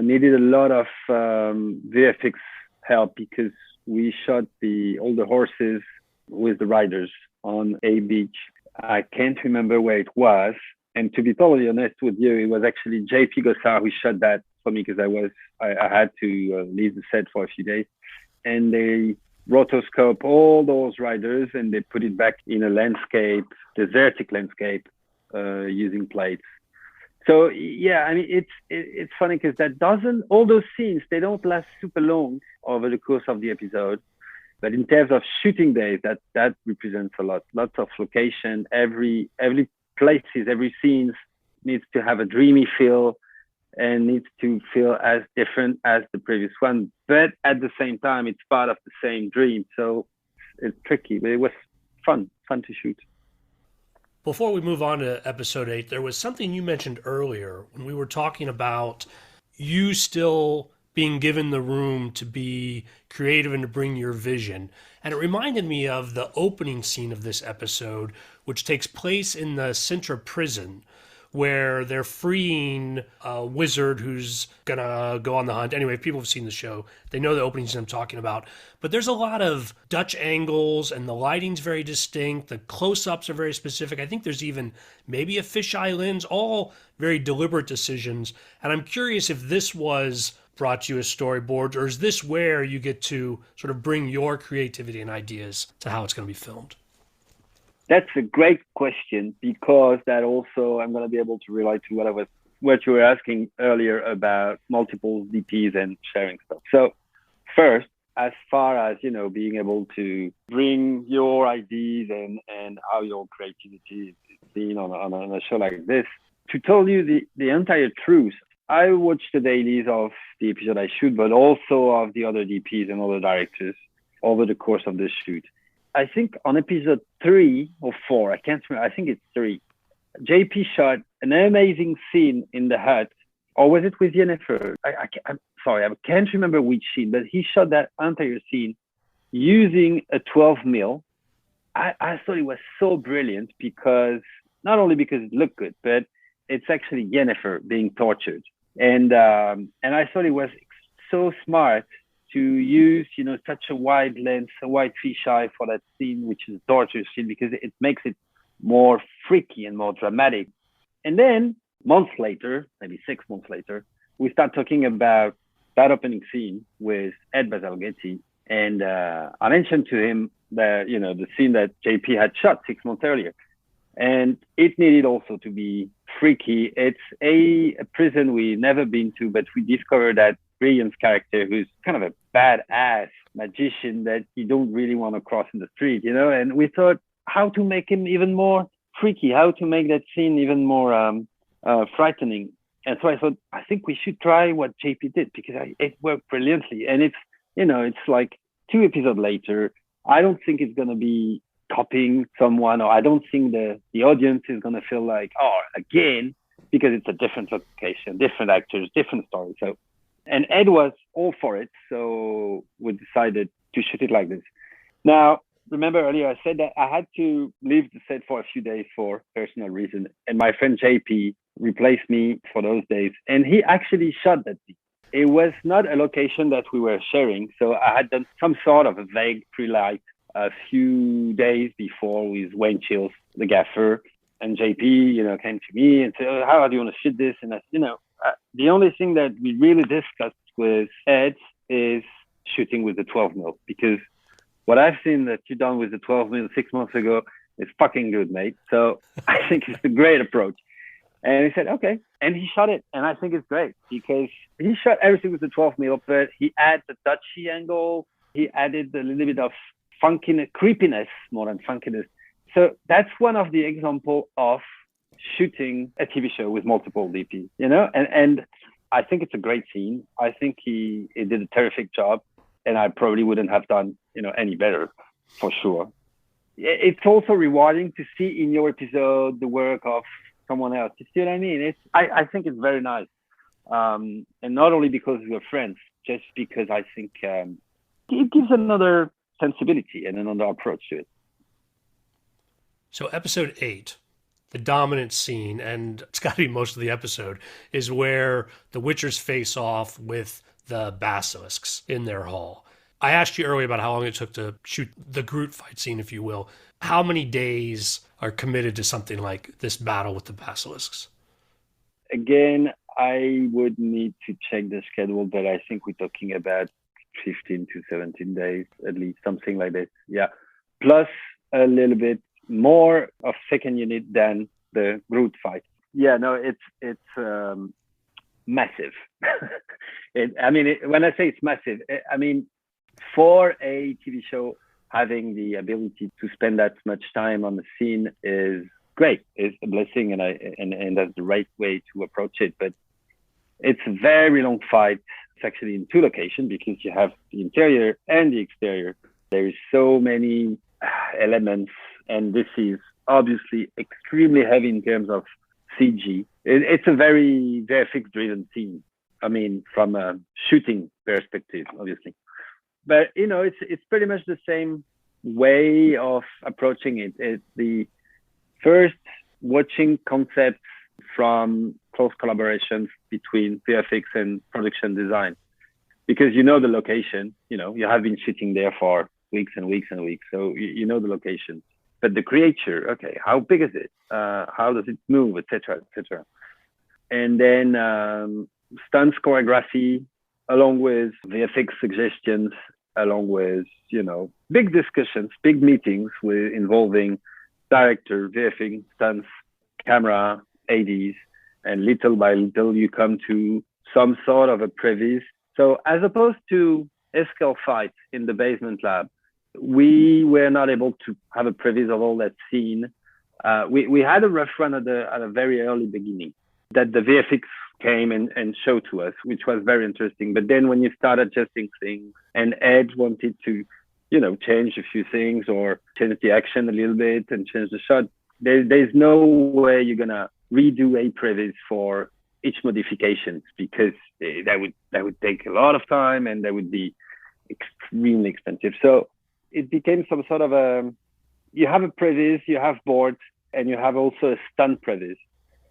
needed a lot of VFX help, because we shot all the horses with the riders on a beach. I can't remember where it was. And to be totally honest with you, it was actually JP Gossard who shot that for me, because I had to leave the set for a few days. And they rotoscope all those riders and they put it back in a landscape, desertic landscape, using plates. So yeah, I mean, it's funny because all those scenes, they don't last super long over the course of the episode. But in terms of shooting days, that represents a lot. Lots of location. Every places, every scene needs to have a dreamy feel and needs to feel as different as the previous one. But at the same time, it's part of the same dream. So it's tricky, but it was fun to shoot. Before we move on to episode 8, there was something you mentioned earlier when we were talking about you still being given the room to be creative and to bring your vision. And it reminded me of the opening scene of this episode, which takes place in the Sintra prison, where they're freeing a wizard who's gonna go on the hunt. Anyway, if people have seen the show, they know the opening scene I'm talking about. But there's a lot of Dutch angles, and the lighting's very distinct. The close-ups are very specific. I think there's even maybe a fisheye lens, all very deliberate decisions. And I'm curious if this was brought to you as storyboards, or is this where you get to sort of bring your creativity and ideas to how it's going to be filmed? That's a great question, because that also I'm going to be able to relate to what you were asking earlier about multiple DPs and sharing stuff. So first, as far as, being able to bring your ideas and how your creativity is seen on a show like this, to tell you the entire truth, I watch the dailies of the episode I shoot, but also of the other DPs and other directors over the course of the shoot. I think on episode 3 or 4, I can't remember, I think it's 3, JP shot an amazing scene in the hut, or was it with Yennefer? I'm sorry, I can't remember which scene, but he shot that entire scene using a 12 mil. I thought it was so brilliant, because not only because it looked good, but it's actually Yennefer being tortured. And I thought it was so smart to use, such a wide lens, a wide fisheye for that scene, which is a torture scene, because it makes it more freaky and more dramatic. And then months later, maybe 6 months later, we start talking about that opening scene with Ed Bazalgeti. And I mentioned to him that, the scene that JP had shot 6 months earlier. And it needed also to be freaky. It's a prison we've never been to, but we discovered that brilliant character who's kind of a badass magician that you don't really want to cross in the street, And we thought how to make him even more freaky, how to make that scene even more frightening. And so I thought, I think we should try what JP did, because it worked brilliantly. And it's like 2 episodes later. I don't think it's going to be copying someone, or I don't think the audience is going to feel like, oh, again, because it's a different location, different actors, different story. So, and Ed was all for it. So we decided to shoot it like this. Now, remember earlier I said that I had to leave the set for a few days for personal reasons. And my friend JP replaced me for those days. And he actually shot that scene. It was not a location that we were sharing. So I had done some sort of a vague pre-light a few days before with Wayne Chills, the gaffer, and JP, came to me and said, "Oh, how do you want to shoot this?" And I said, the only thing that we really discussed with Ed is shooting with the 12 mil, because what I've seen that you done with the 12 mil 6 months ago is fucking good, mate. So I think it's a great approach. And he said, okay. And he shot it. And I think it's great because he shot everything with the 12 mil, but he added the touchy angle. He added a little bit of funkiness, creepiness more than funkiness. So that's one of the example of shooting a TV show with multiple DPs, and I think it's a great scene. I think he did a terrific job, and I probably wouldn't have done, any better for sure. It's also rewarding to see in your episode the work of someone else. You see what I mean? I think it's very nice. And not only because we're friends, just because I think it gives another sensibility and another approach to it. So episode 8, the dominant scene, and it's got to be most of the episode, is where the Witchers face off with the basilisks in their hall. I asked you earlier about how long it took to shoot the Groot fight scene, if you will. How many days are committed to something like this battle with the basilisks? Again, I would need to check the schedule, but I think we're talking about 15 to 17 days, at least, something like this. Yeah. Plus a little bit more of second unit than the Groot fight. Yeah, no, it's massive. When I say it's massive, for a TV show, having the ability to spend that much time on the scene is great. It's a blessing, and that's the right way to approach it. But it's a very long fight. It's actually in 2 locations because you have the interior and the exterior. There is so many elements, and this is obviously extremely heavy in terms of CG. It's a very VFX-driven scene. From a shooting perspective, obviously. But it's pretty much the same way of approaching it. It's the first watching concepts from close collaborations between VFX and production design, because the location. You have been shooting there for weeks and weeks and weeks, so you know the location. But the creature, okay, how big is it? How does it move, etc., etc. And then stunts choreography, along with VFX suggestions, along with big discussions, big meetings involving director, VFX, stunts, camera, ADs, and little by little you come to some sort of a previs. So as opposed to Eskel fight in the basement lab, we were not able to have a previs of all that scene. We had a rough run at a very early beginning that the VFX came and showed to us, which was very interesting. But then when you start adjusting things, and Ed wanted to, change a few things or change the action a little bit and change the shot, there's no way you're gonna redo a previs for each modification, because that would take a lot of time and that would be extremely expensive. So it became some sort of you have a previs, you have boards, and you have also a stunt previs.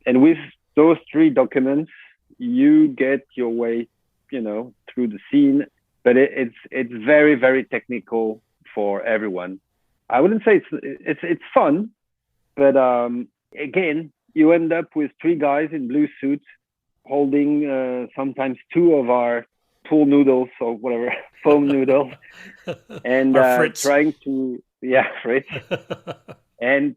And with those 3 documents, you get your way, through the scene. But it's very, very technical for everyone. I wouldn't say it's fun, but again, you end up with 3 guys in blue suits holding sometimes 2 of our pool noodles or whatever, foam noodles, and trying to, Fritz, and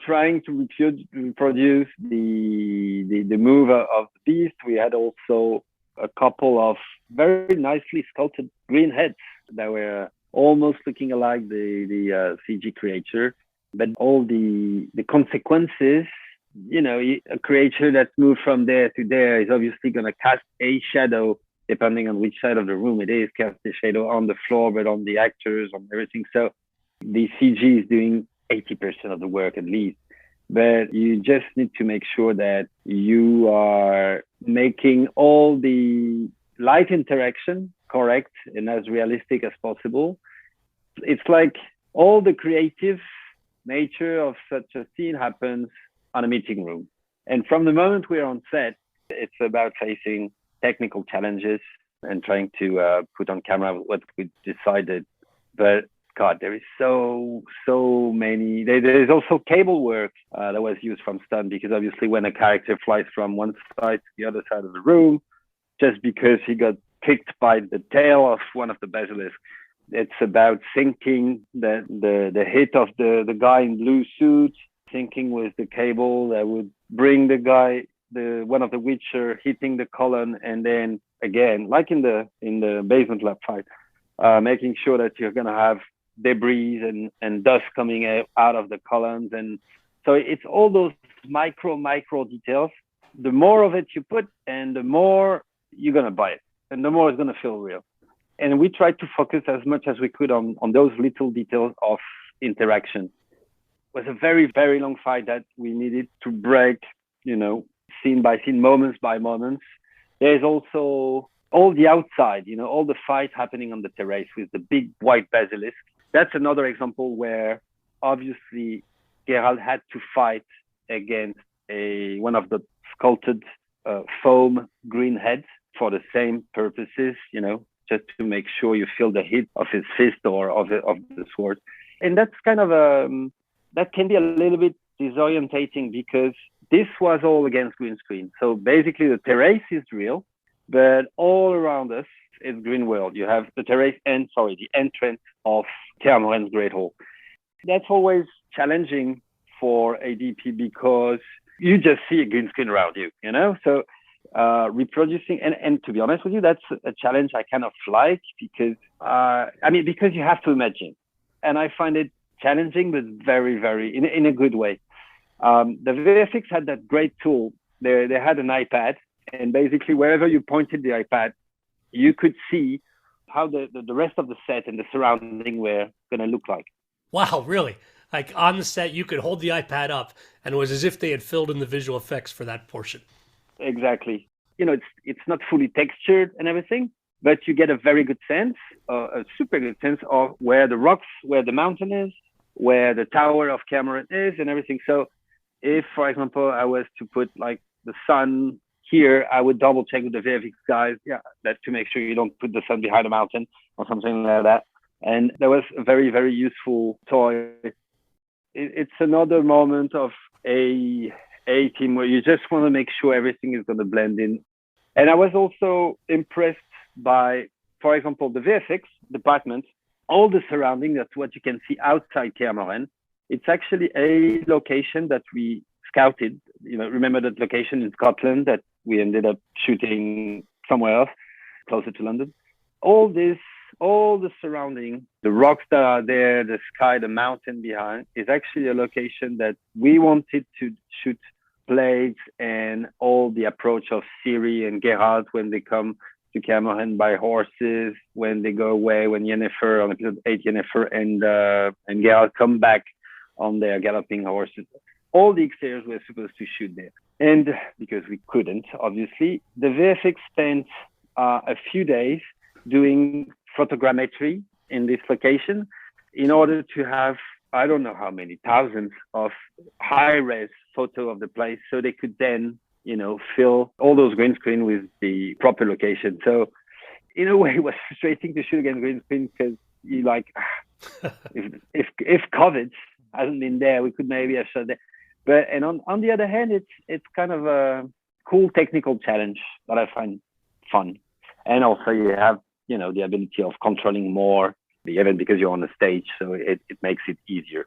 trying to reproduce the move of the beast. We had also a couple of very nicely sculpted green heads that were almost looking like the CG creature, but all the consequences. A creature that's moved from there to there is obviously going to cast a shadow, depending on which side of the room it is, cast a shadow on the floor, but on the actors, on everything. So the CG is doing 80% of the work at least. But you just need to make sure that you are making all the light interaction correct and as realistic as possible. It's like all the creative nature of such a scene happens on a meeting room. And from the moment we're on set, it's about facing technical challenges and trying to put on camera what we decided. But God, there is so many. There's also cable work that was used from stunt, because obviously when a character flies from one side to the other side of the room, just because he got kicked by the tail of one of the basilisks, it's about syncing the hit of the guy in blue suit, syncing with the cable that would bring the guy, the one of the Witcher hitting the column, and then again, like in the basement lab fight, making sure that you're gonna have debris and dust coming out of the columns. And so it's all those micro details. The more of it you put, and the more you're gonna buy it, and the more it's gonna feel real. And we tried to focus as much as we could on those little details of interaction. It was a very, very long fight that we needed to break, scene by scene, moments by moments. There's also all the outside, all the fight happening on the terrace with the big white basilisk. That's another example where obviously Geralt had to fight against one of the sculpted foam green heads for the same purposes, just to make sure you feel the hit of his fist or of the sword. And that's kind of that can be a little bit disorientating, because this was all against green screen. So basically the terrace is real, but all around us is green world. You have the terrace and, the entrance of Kaer Morhen's Great Hall. That's always challenging for a DP, because you just see a green screen around you, So reproducing, and to be honest with you, that's a challenge I kind of like, because because you have to imagine, and I find it challenging, but very, very in a good way. The VFX had that great tool. They had an iPad, and basically wherever you pointed the iPad, you could see how the rest of the set and the surrounding were going to look like. Wow, really? Like on the set, you could hold the iPad up, and it was as if they had filled in the visual effects for that portion. Exactly. It's not fully textured and everything, but you get a very good sense, a super good sense of where the mountain is, where the tower of Kaer Morhen is, and everything. So if, for example, I was to put like the sun here, I would double check with the VFX guys, that to make sure you don't put the sun behind a mountain or something like that. And that was a very, very useful toy. It's another moment of a team where you just want to make sure everything is going to blend in. And I was also impressed by, for example, the VFX department, all the surrounding. That's what you can see outside Kaer Morhen. It's actually a location that we scouted. Remember that location in Scotland that we ended up shooting somewhere else, closer to London. All the surrounding, the rocks that are there, the sky, the mountain behind, is actually a location that we wanted to shoot Blades and all the approach of Ciri and Geralt when they come to Kaer Morhen by horses, when they go away, when Yennefer, on episode 8, Yennefer and Geralt come back on their galloping horses. All the exteriors were supposed to shoot there. And because we couldn't, obviously, the VFX spent a few days doing photogrammetry in this location in order to have, I don't know how many thousands of high-res photo of the place, so they could then, fill all those green screen with the proper location. So in a way, it was frustrating to shoot against green screen, because you like, if COVID hasn't been there, we could maybe have shot there. But and on the other hand, it's kind of a cool technical challenge that I find fun. And also you have, the ability of controlling more the event because you're on the stage, so it makes it easier.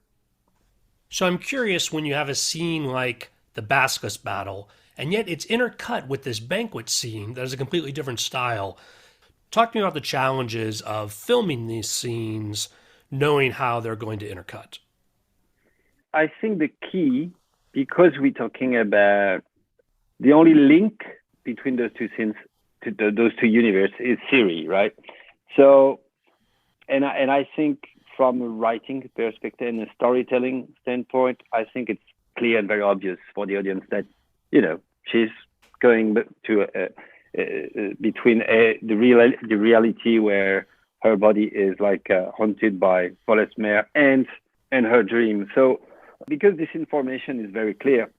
So I'm curious, when you have a scene like the Basilisk battle, and yet it's intercut with this banquet scene that is a completely different style. Talk to me about the challenges of filming these scenes, knowing how they're going to intercut. I think the key, because we're talking about the only link between those two scenes, those two universes, is Ciri, right? So, and I think from a writing perspective and a storytelling standpoint, I think it's clear and very obvious for the audience that, she's going to between the reality where her body is like haunted by Volesmer and her dream. So because this information is very clear,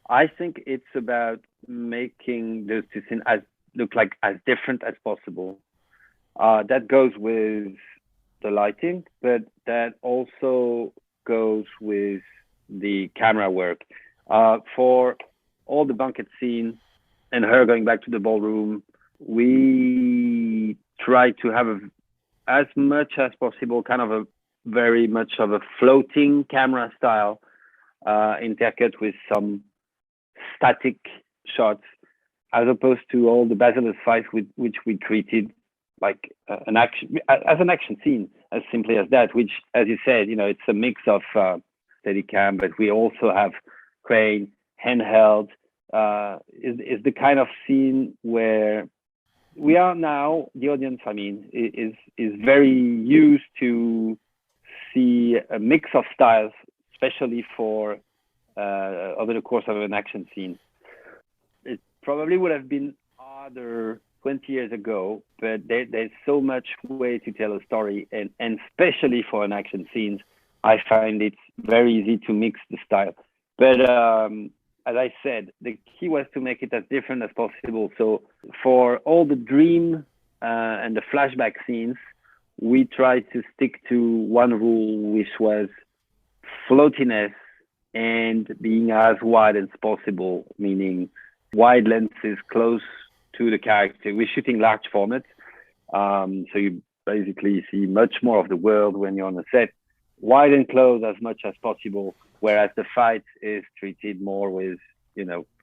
I think it's about making those two scenes as look like as different as possible. That goes with the lighting, but that also goes with the camera work. For all the banquet scene and her going back to the ballroom, we try to have as much as possible kind of a very much of a floating camera style, intercut with some static shots, as opposed to all the basilisk fights with which we treated like an action as an action scene, as simply as that. Which, as you said, it's a mix of Steadicam, but we also have crane, handheld. Is the kind of scene where we are now. The audience, I mean, is very used to see a mix of styles, especially for over the course of an action scene. It probably would have been harder 20 years ago, but there's so much way to tell a story, and especially for an action scene, I find it's very easy to mix the style. But as I said, the key was to make it as different as possible. So for all the dream and the flashback scenes, we tried to stick to one rule, which was floatiness and being as wide as possible, meaning wide lenses close to the character. We're shooting large formats, so you basically see much more of the world when you're on the set, wide and close as much as possible, whereas the fight is treated more with,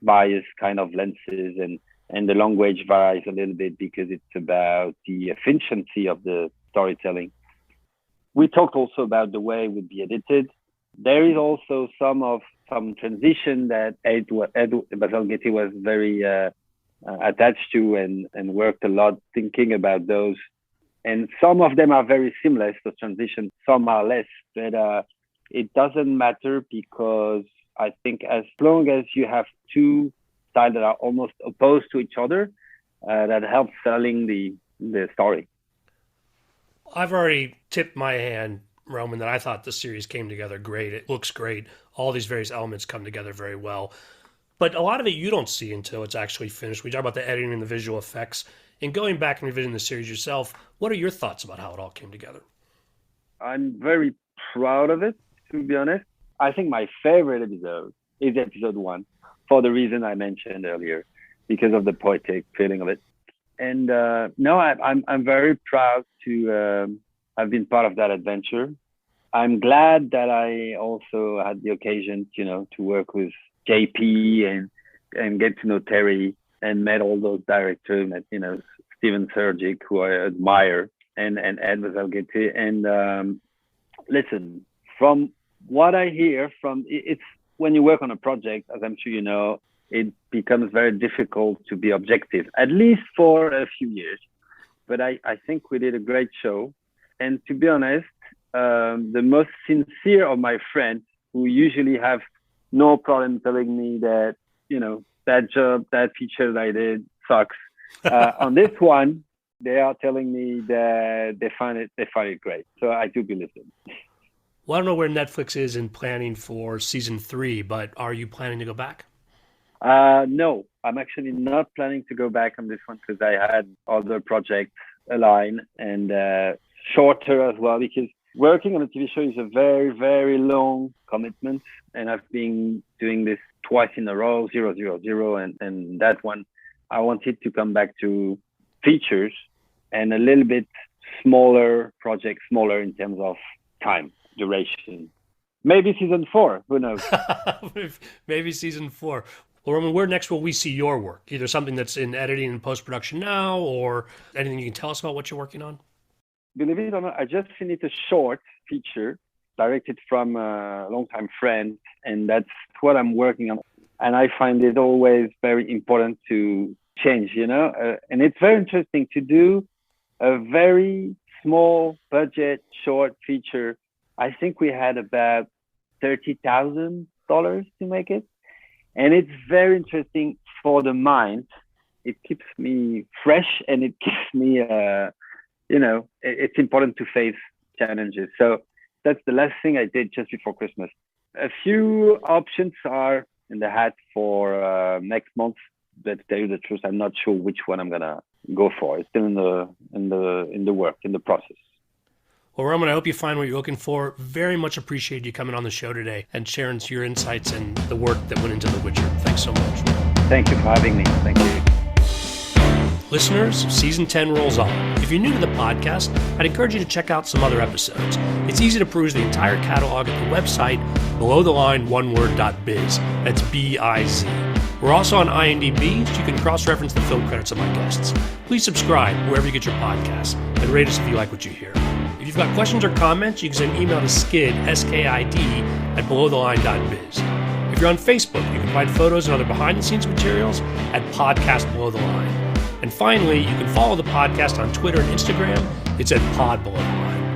bias kind of lenses, and the language varies a little bit because it's about the efficiency of the storytelling. We talked also about the way it would be edited. There is also some transition that Ed Bazalgeti was very attached to and worked a lot thinking about those. And some of them are very seamless, the transition, some are less, but it doesn't matter, because I think as long as you have two styles that are almost opposed to each other, that helps selling the story. I've already tipped my hand, Roman, that I thought the series came together great. It looks great. All these various elements come together very well. But a lot of it you don't see until it's actually finished. We talk about the editing and the visual effects. And going back and revisiting the series yourself, what are your thoughts about how it all came together? I'm very proud of it, to be honest. I think my favorite episode is episode 1, for the reason I mentioned earlier, because of the poetic feeling of it. And no, I'm very proud to have been part of that adventure. I'm glad that I also had the occasion, to work with JP and get to know Terry, and met all those directors, met, Steven Surgic, who I admire, and Ed Bazalgeti. And listen, from what I hear from it's when you work on a project, as I'm sure you know, it becomes very difficult to be objective, at least for a few years. But I think we did a great show. And to be honest, the most sincere of my friends, who usually have no problem telling me that, that job, that feature that I did sucks. On this one, they are telling me that they find it great. So I do believe them. Well, I don't know where Netflix is in planning for season 3, but are you planning to go back? No, I'm actually not planning to go back on this one, because I had other projects aligned, and shorter as well, because working on a TV show is a very, very long commitment. And I've been doing this twice in a row, 000, and that one, I wanted to come back to features and a little bit smaller projects, smaller in terms of time, duration. Maybe season 4, who knows? Maybe season 4. Well, Roman, where next will we see your work? Either something that's in editing and post-production now, or anything you can tell us about what you're working on? Believe it or not, I just finished a short feature directed from a longtime friend, and that's what I'm working on. And I find it always very important to change, and it's very interesting to do a very small budget short feature. I think we had about $30,000 to make it. And it's very interesting for the mind. It keeps me fresh, and it keeps me, it's important to face challenges. So that's the last thing I did just before Christmas. A few options are in the hat for next month. let's tell you the truth, I'm not sure which one I'm gonna go for. It's still in the work, in the process. Well, Romain, I hope you find what you're looking for. Very much appreciate you coming on the show today and sharing your insights and the work that went into The Witcher. Thanks so much. Thank you for having me. Thank you. Listeners, Season 10 rolls on. If you're new to the podcast, I'd encourage you to check out some other episodes. It's easy to peruse the entire catalog at the website belowtheline.oneword.biz. That's B-I-Z. We're also on IMDb, so you can cross-reference the film credits of my guests. Please subscribe wherever you get your podcasts, and rate us if you like what you hear. If you've got questions or comments, you can send an email to skid, S-K-I-D, at belowtheline.biz. If you're on Facebook, you can find photos and other behind-the-scenes materials at Podcast Below the Line. And finally, you can follow the podcast on Twitter and Instagram. It's at Pod Below the Line.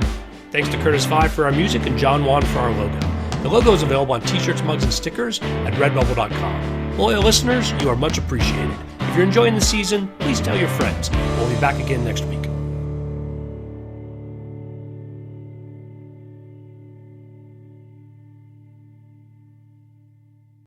Thanks to Curtis Five for our music and John Wan for our logo. The logo is available on t-shirts, mugs, and stickers at redbubble.com. Loyal listeners, you are much appreciated. If you're enjoying the season, please tell your friends. We'll be back again next week.